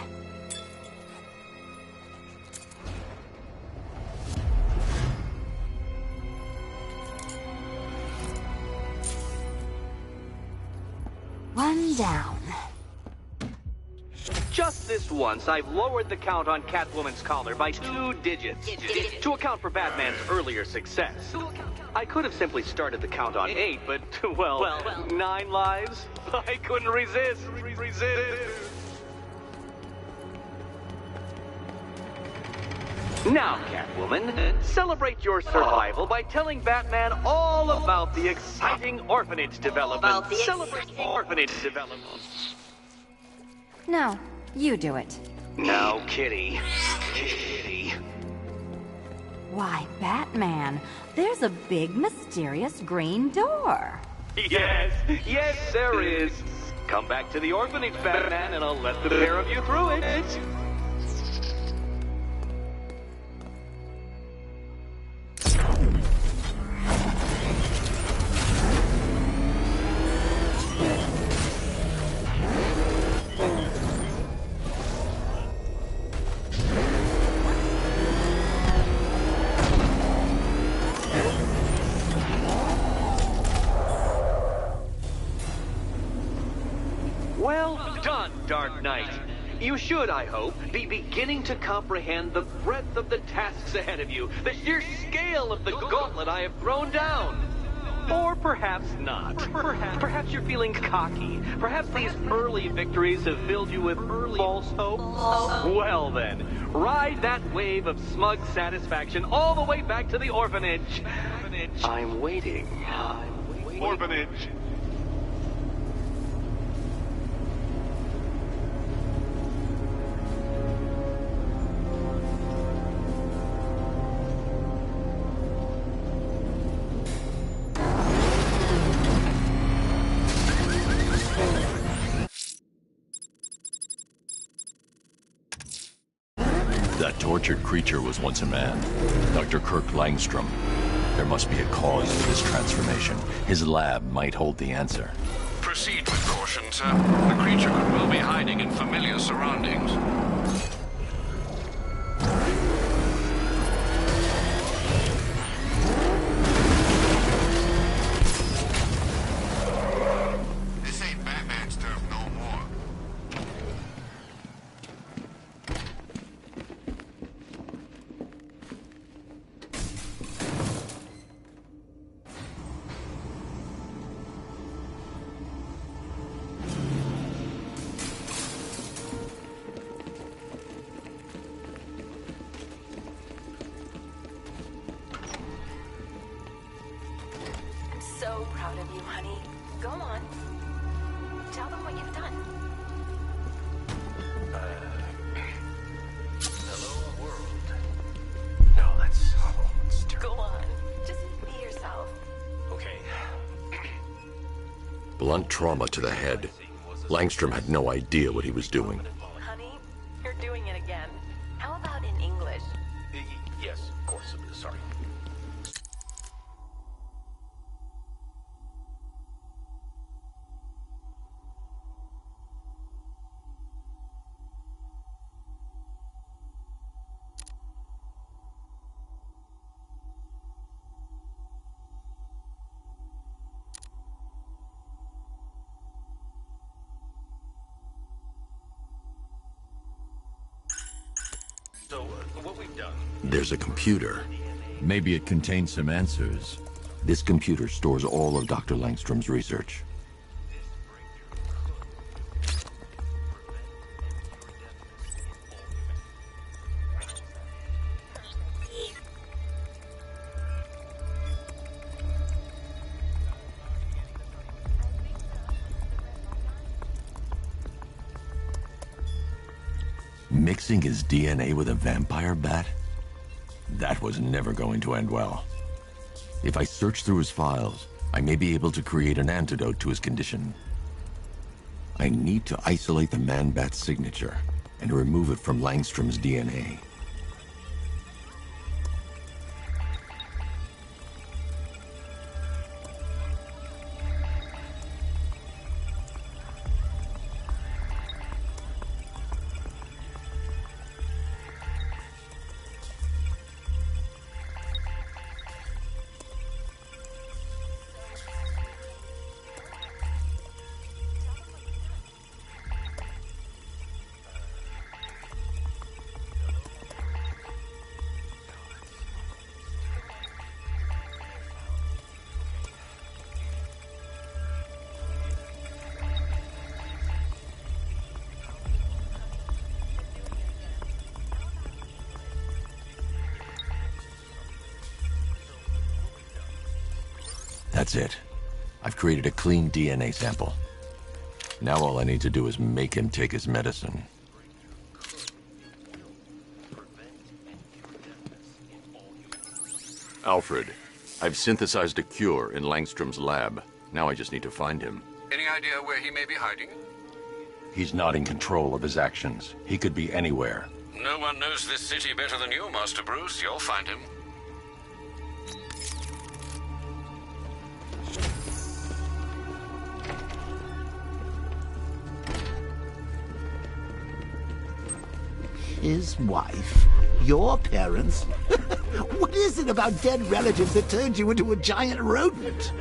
One down. Just this once, I've lowered the count on Catwoman's collar by 2 digits to account for Batman's earlier success. I could have simply started the count on 8, but, well, 9 lives? I couldn't resist. Now, Catwoman, celebrate your survival by telling Batman all about the exciting orphanage development. Celebrate orphanage development. No, you do it. Now, Kitty. Kitty. Why, Batman, there's a big, mysterious green door. Yes, there is. Come back to the orphanage, Batman, and I'll let the pair of you through it. Well done, Dark Knight. You should, I hope, be beginning to comprehend the breadth of the tasks ahead of you, the sheer scale of the gauntlet I have thrown down. Or perhaps not. Perhaps you're feeling cocky. Perhaps these early victories have filled you with false hope. Well then, ride that wave of smug satisfaction all the way back to the orphanage. I'm waiting. Orphanage. That tortured creature was once a man. Dr. Kirk Langstrom. There must be a cause for this transformation. His lab might hold the answer. Proceed with caution, sir. The creature could well be hiding in familiar surroundings. This ain't Batman's turf no more. So proud of you, honey. Go on. Tell them what you've done. Hello, world. No, that's awful. It's terrible. Go on. Just be yourself. Okay. Blunt trauma to the head. Langstrom had no idea what he was doing. Honey, you're doing it again. How about in English? Yes, of course. Sorry. So, what we've done... There's a computer. Maybe it contains some answers. This computer stores all of Dr. Langstrom's research. Mixing his DNA with a vampire bat? That was never going to end well. If I search through his files, I may be able to create an antidote to his condition. I need to isolate the man-bat signature and remove it from Langstrom's DNA. That's it. I've created a clean DNA sample. Now all I need to do is make him take his medicine. Alfred, I've synthesized a cure in Langstrom's lab. Now I just need to find him. Any idea where he may be hiding? He's not in control of his actions. He could be anywhere. No one knows this city better than you, Master Bruce. You'll find him. His wife? Your parents? What is it about dead relatives that turned you into a giant rodent?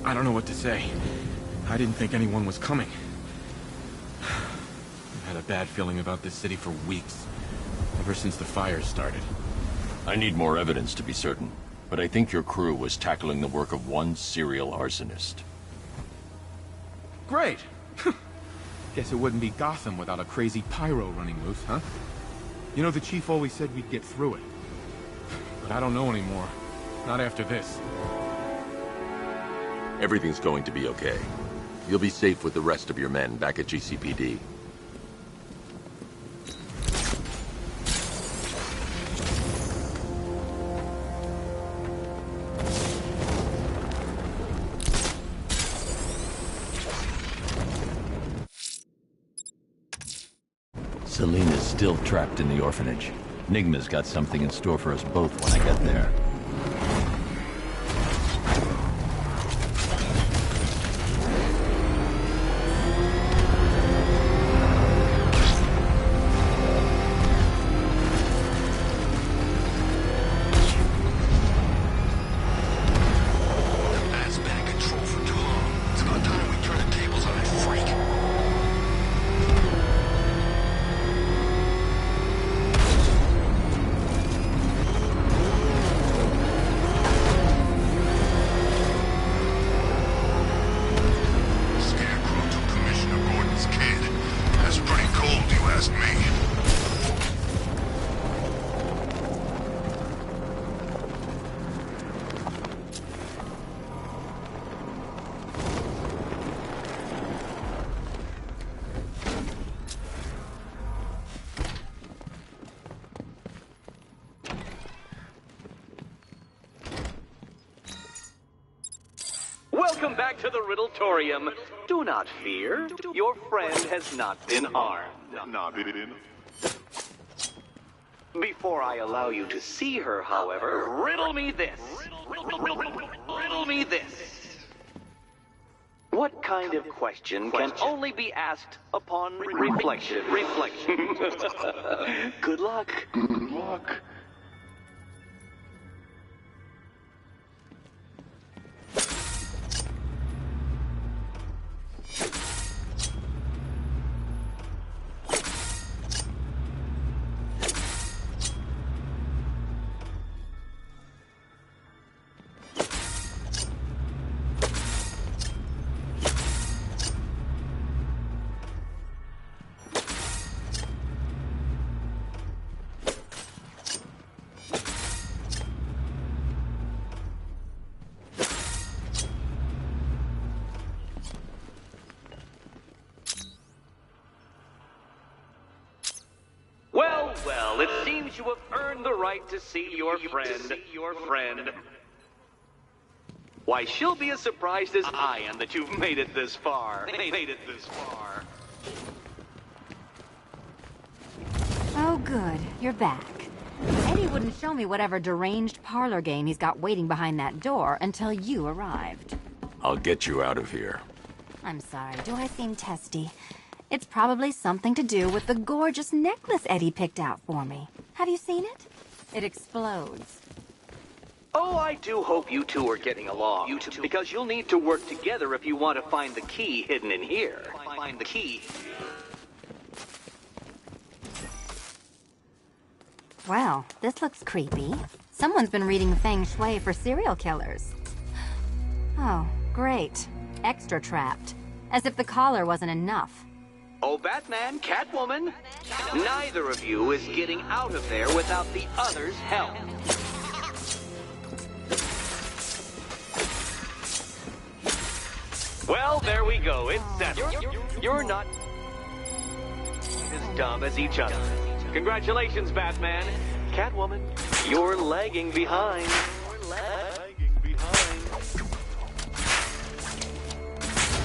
I don't know what to say. I didn't think anyone was coming. I've had a bad feeling about this city for weeks. Ever since the fires started. I need more evidence to be certain, but I think your crew was tackling the work of one serial arsonist. Great! Guess it wouldn't be Gotham without a crazy pyro running loose, huh? You know, the chief always said we'd get through it. But I don't know anymore. Not after this. Everything's going to be okay. You'll be safe with the rest of your men back at GCPD. Selena's still trapped in the orphanage. Nigma's got something in store for us both when I get there. Welcome back to the Riddletorium. Do not fear. Your friend has not been harmed. Before I allow you to see her, however, riddle me this. Riddle me this. What kind of question can only be asked upon reflection? Good luck. Good luck. Well, it seems you have earned the right to see your friend. Why, she'll be as surprised as I am that you've made it this far. Oh, good. You're back. Eddie wouldn't show me whatever deranged parlor game he's got waiting behind that door until you arrived. I'll get you out of here. I'm sorry. Do I seem testy? It's probably something to do with the gorgeous necklace Eddie picked out for me. Have you seen it? It explodes. Oh, I do hope you two are getting along. Because you'll need to work together if you want to find the key hidden in here. Find the key. Well, this looks creepy. Someone's been reading Feng Shui for serial killers. Oh, great. Extra trapped. As if the collar wasn't enough. Oh, Batman, Catwoman, neither of you is getting out of there without the other's help. Well, there we go. It's settled. You're not as dumb as each other. Congratulations, Batman. Catwoman, you're lagging behind.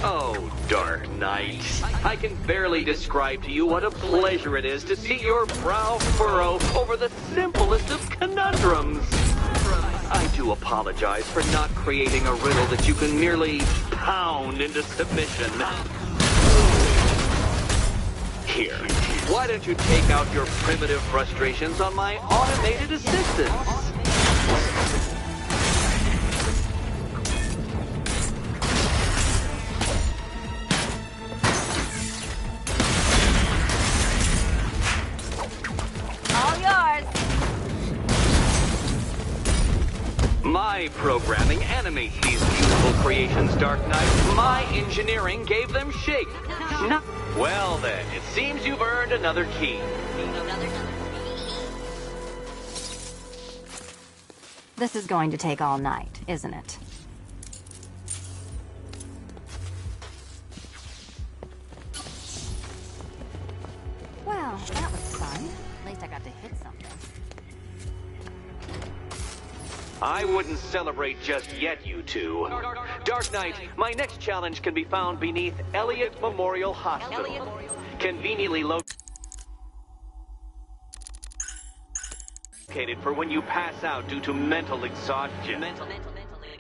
Oh, Dark Knight. I can barely describe to you what a pleasure it is to see your brow furrow over the simplest of conundrums. I do apologize for not creating a riddle that you can merely pound into submission. Here, why don't you take out your primitive frustrations on my automated assistants? My programming animates these beautiful creations, Dark Knight. My engineering gave them shape. Well then, it seems you've earned another key. This is going to take all night, isn't it? Well, that was fun. At least I got to hit something. I wouldn't celebrate just yet, you two. Dark Knight, my next challenge can be found beneath Elliott Memorial Hospital. Conveniently located. For when you pass out due to mental exhaustion. Mental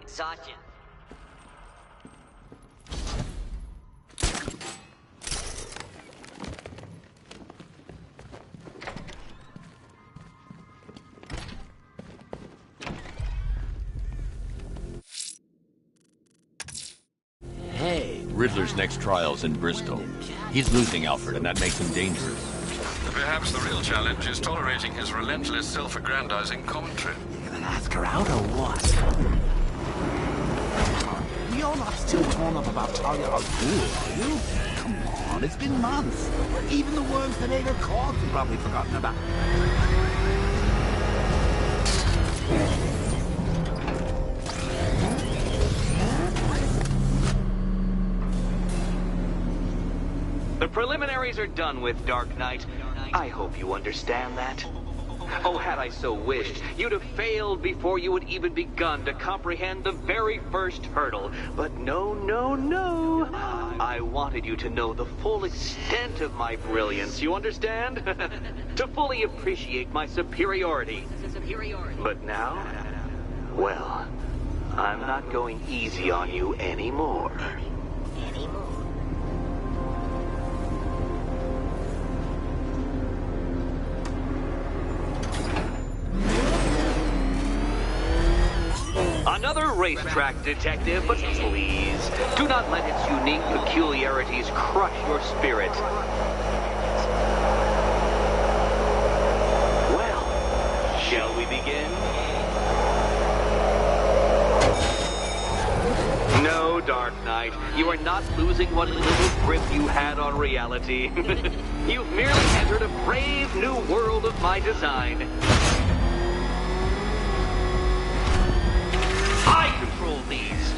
exhaustion. Hey. Riddler's next trial's in Bristol. He's losing Alfred, and that makes him dangerous. Perhaps the real challenge is tolerating his relentless self-aggrandizing commentary. You gonna ask her out or what? We all not still torn up about Talia al Ghul, are you? Come on, it's been months. Even the worms that ate her corpse have probably forgotten about. The preliminaries are done with, Dark Knight. I hope you understand that. Oh, had I so wished, you'd have failed before you had even begun to comprehend the very first hurdle. But no, no, no. I wanted you to know the full extent of my brilliance, you understand? To fully appreciate my superiority. But now, well, I'm not going easy on you anymore. Another racetrack detective, but please, do not let its unique peculiarities crush your spirit. Well, shall we begin? No, Dark Knight, you are not losing what little grip you had on reality. You've merely entered a brave new world of my design. I control these.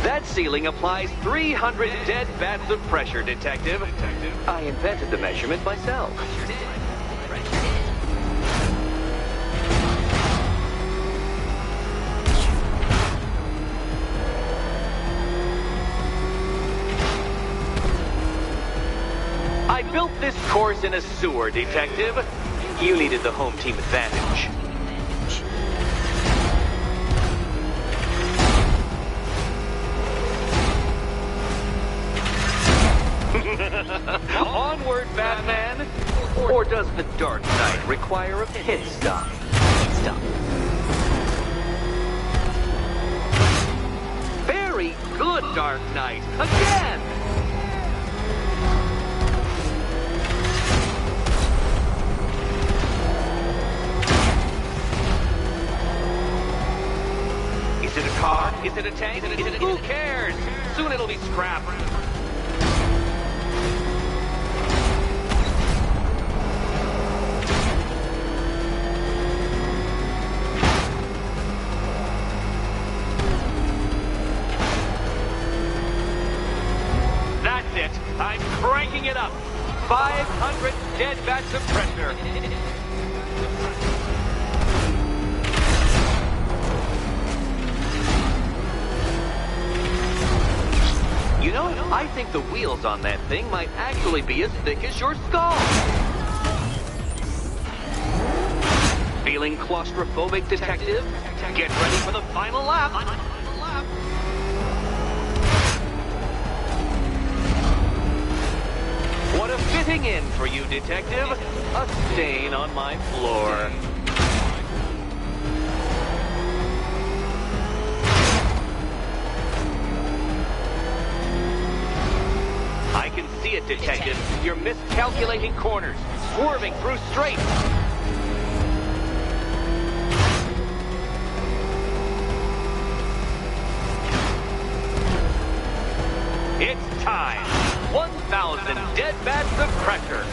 That ceiling applies 300 dead bats of pressure, Detective. I invented the measurement myself. I built this course in a sewer, Detective. You needed the home team advantage. Onward, Batman! Or does the Dark Knight require a pit stop? Very good, Dark Knight! Again! Is it a car? Is it a tank? Who cares? Soon it'll be scrapped. That's it. I'm cranking it up. 500 dead bats of pressure. You know, I think the wheels on that thing might actually be as thick as your skull. Feeling claustrophobic, Detective? Get ready for the final lap. What a fitting in for you, Detective. A stain on my floor. I can see it, Detective. You're miscalculating corners, swerving through straights. It's time. 1,000 dead bats of pressure.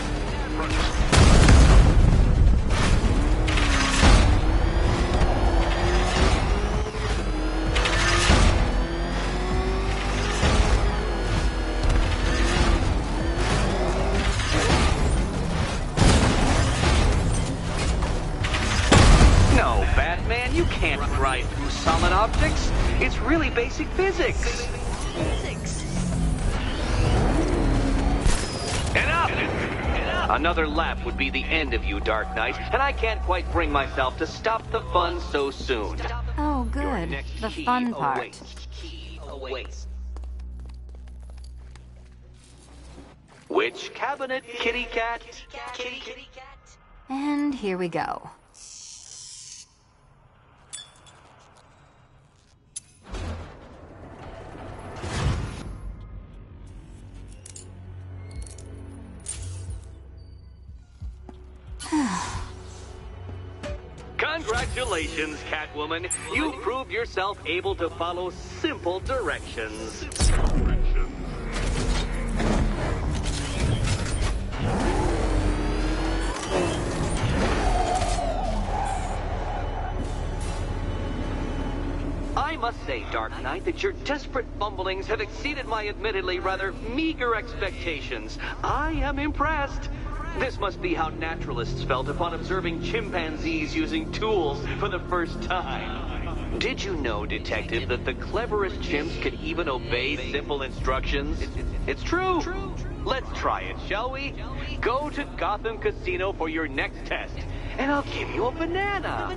No, Batman, you can't ride through solid objects. It's really basic physics. Enough! Another lap would be the end of you, Dark Knight, and I can't quite bring myself to stop the fun so soon. Oh, good. The fun part. Awaits. Which cabinet, kitty cat? Kitty cat? And here we go. Congratulations, Catwoman. You proved yourself able to follow simple directions. I must say, Dark Knight, that your desperate fumblings have exceeded my admittedly rather meager expectations. I am impressed. This must be how naturalists felt upon observing chimpanzees using tools for the first time. Did you know, Detective, that the cleverest chimps could even obey simple instructions? It's true. Let's try it, shall we? Go to Gotham Casino for your next test, and I'll give you a banana.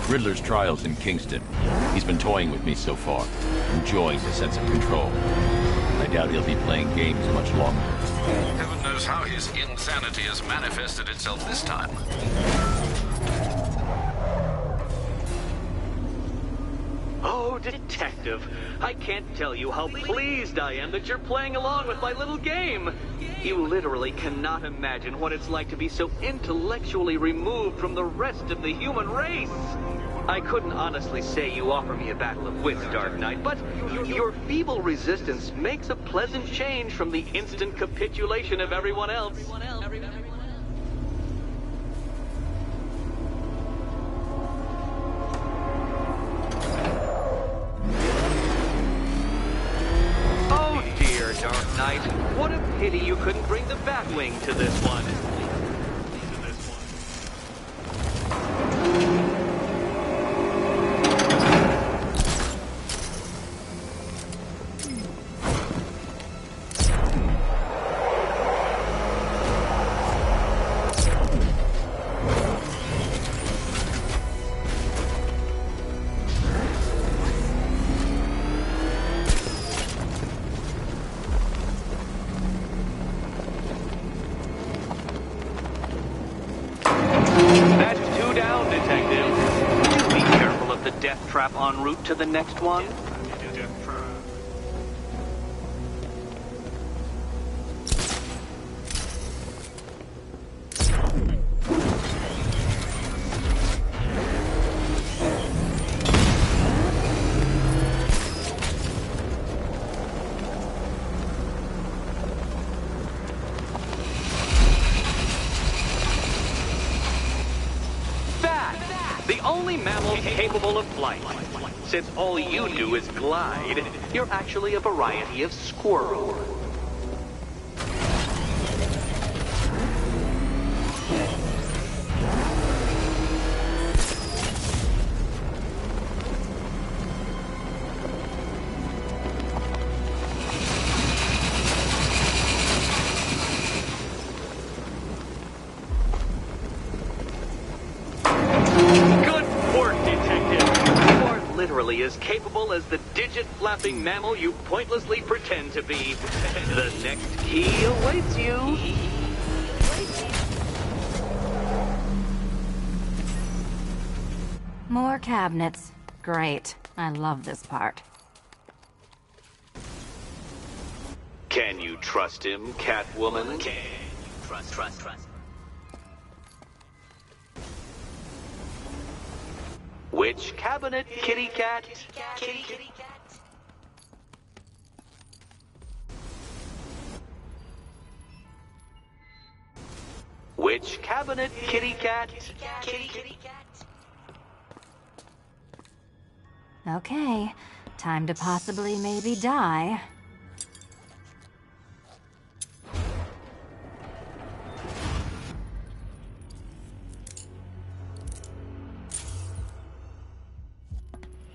Riddler's trial's in Kingston. He's been toying with me so far, enjoying the sense of control. I doubt he'll be playing games much longer. Heaven knows how his insanity has manifested itself this time. Oh, Detective, I can't tell you how pleased I am that you're playing along with my little game. You literally cannot imagine what it's like to be so intellectually removed from the rest of the human race. I couldn't honestly say you offer me a battle of wits, Dark Knight, but your feeble resistance makes a pleasant change from the instant capitulation of everyone else. Oh dear, Dark Knight. What a pity you couldn't bring the Batwing to this one. Trap en route to the next one? Bat, the only mammal capable of flight. Since all you do is glide, you're actually a variety of squirrel. As capable as the digit-flapping mammal you pointlessly pretend to be. The next key awaits you. More cabinets. Great. I love this part. Can you trust him, Catwoman? Can you trust. Which cabinet, kitty cat? Kitty cat. Which cabinet, kitty cat? Kitty cat. Okay. Time to possibly maybe die.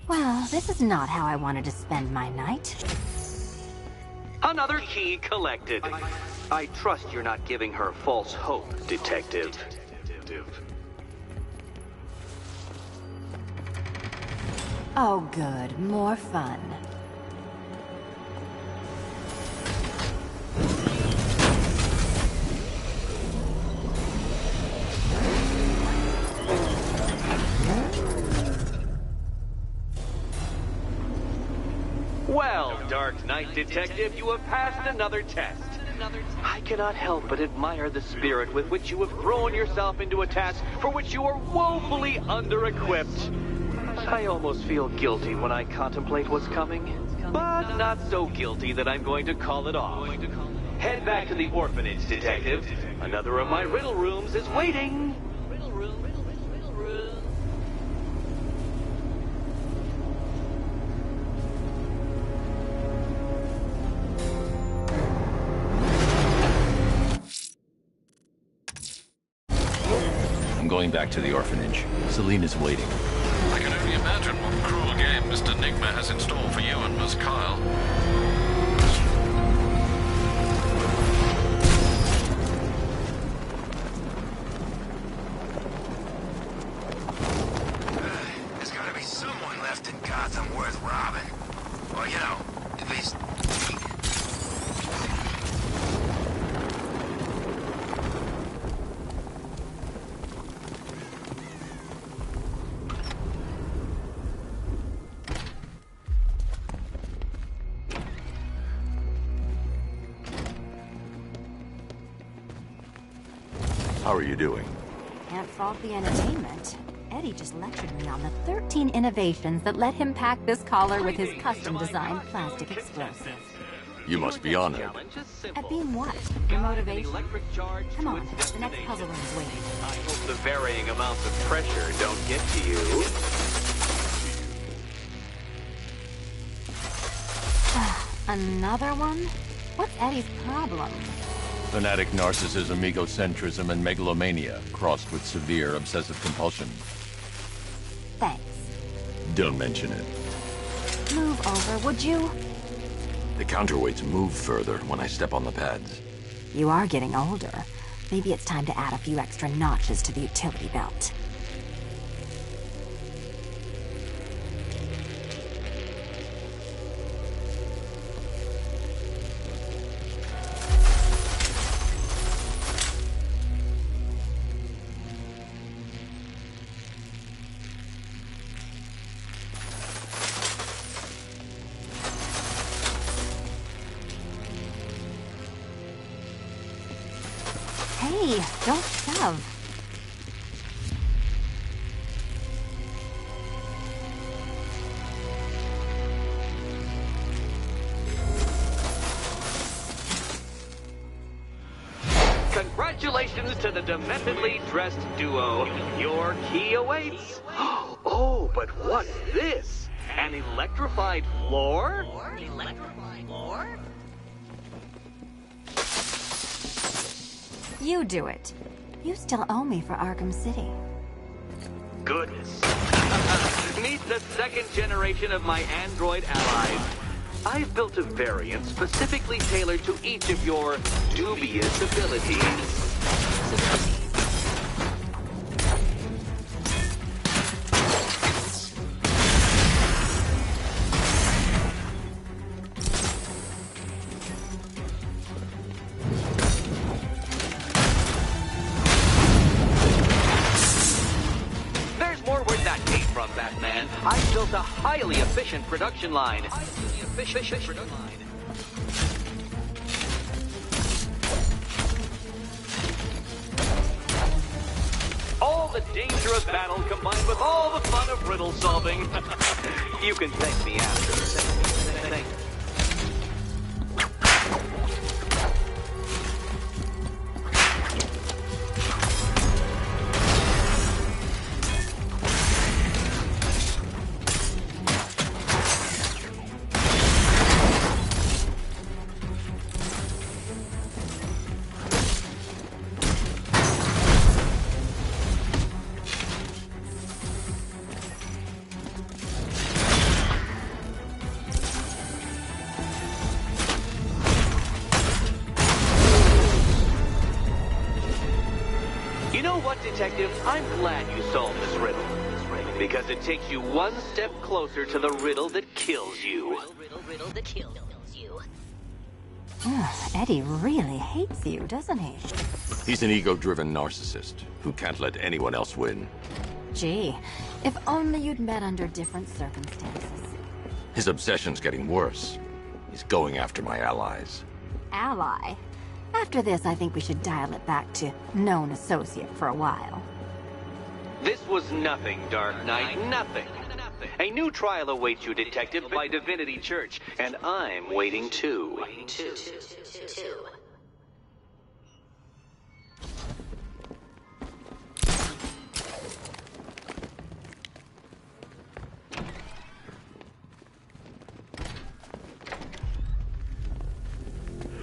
Well, this is not how I wanted to spend my night. Another key collected. I trust you're not giving her false hope, Detective. Oh, good. More fun. Well, Dark Knight Detective, you have passed another test. I cannot help but admire the spirit with which you have thrown yourself into a task for which you are woefully under-equipped. I almost feel guilty when I contemplate what's coming, but not so guilty that I'm going to call it off. Head back to the orphanage, Detective. Another of my riddle rooms is waiting. I'm going back to the orphanage. Celine is waiting. I can only imagine what cruel game Mr. Nigma has in store for you and Miss Kyle. There's gotta be someone left in Gotham worth robbing. Or, you know, at least... How are you doing? Can't fault the entertainment. Eddie just lectured me on the 13 innovations that let him pack this collar with his custom-designed plastic explosive. You must be on it. At being what? Your motivation? Come on, the next puzzle room is waiting. I hope the varying amounts of pressure don't get to you. Another one? What's Eddie's problem? Fanatic narcissism, egocentrism, and megalomania, crossed with severe obsessive compulsion. Thanks. Don't mention it. Move over, would you? The counterweights move further when I step on the pads. You are getting older. Maybe it's time to add a few extra notches to the utility belt. Hey, don't shove. Congratulations to the dementedly dressed duo. Your key awaits. Oh, but what's this? An electrified floor? Electrified floor? You do it. You still owe me for Arkham City. Goodness. Meet the second generation of my android allies. I've built a variant specifically tailored to each of your dubious abilities. Batman, I've built a highly efficient production line. All the dangerous battle combined with all the fun of riddle solving. You can thank me after. Thank you. You know what, Detective? I'm glad you solved this riddle. Because it takes you one step closer to the riddle that kills you. Eddie really hates you, doesn't he? He's an ego-driven narcissist who can't let anyone else win. Gee, if only you'd met under different circumstances. His obsession's getting worse. He's going after my allies. Ally? After this, I think we should dial it back to known associate for a while. This was nothing, Dark Knight, nothing. A new trial awaits you, Detective, by Divinity Church, and I'm waiting too.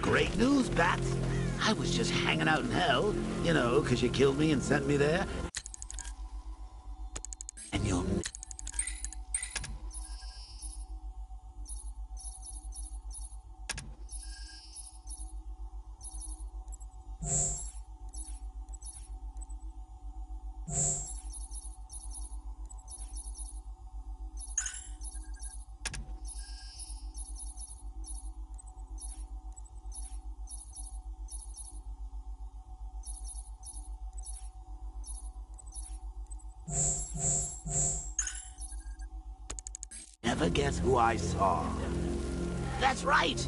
Great news, Bats. I was just hanging out in hell, you know, because you killed me and sent me there. And you'll... Never guess who I saw. That's right.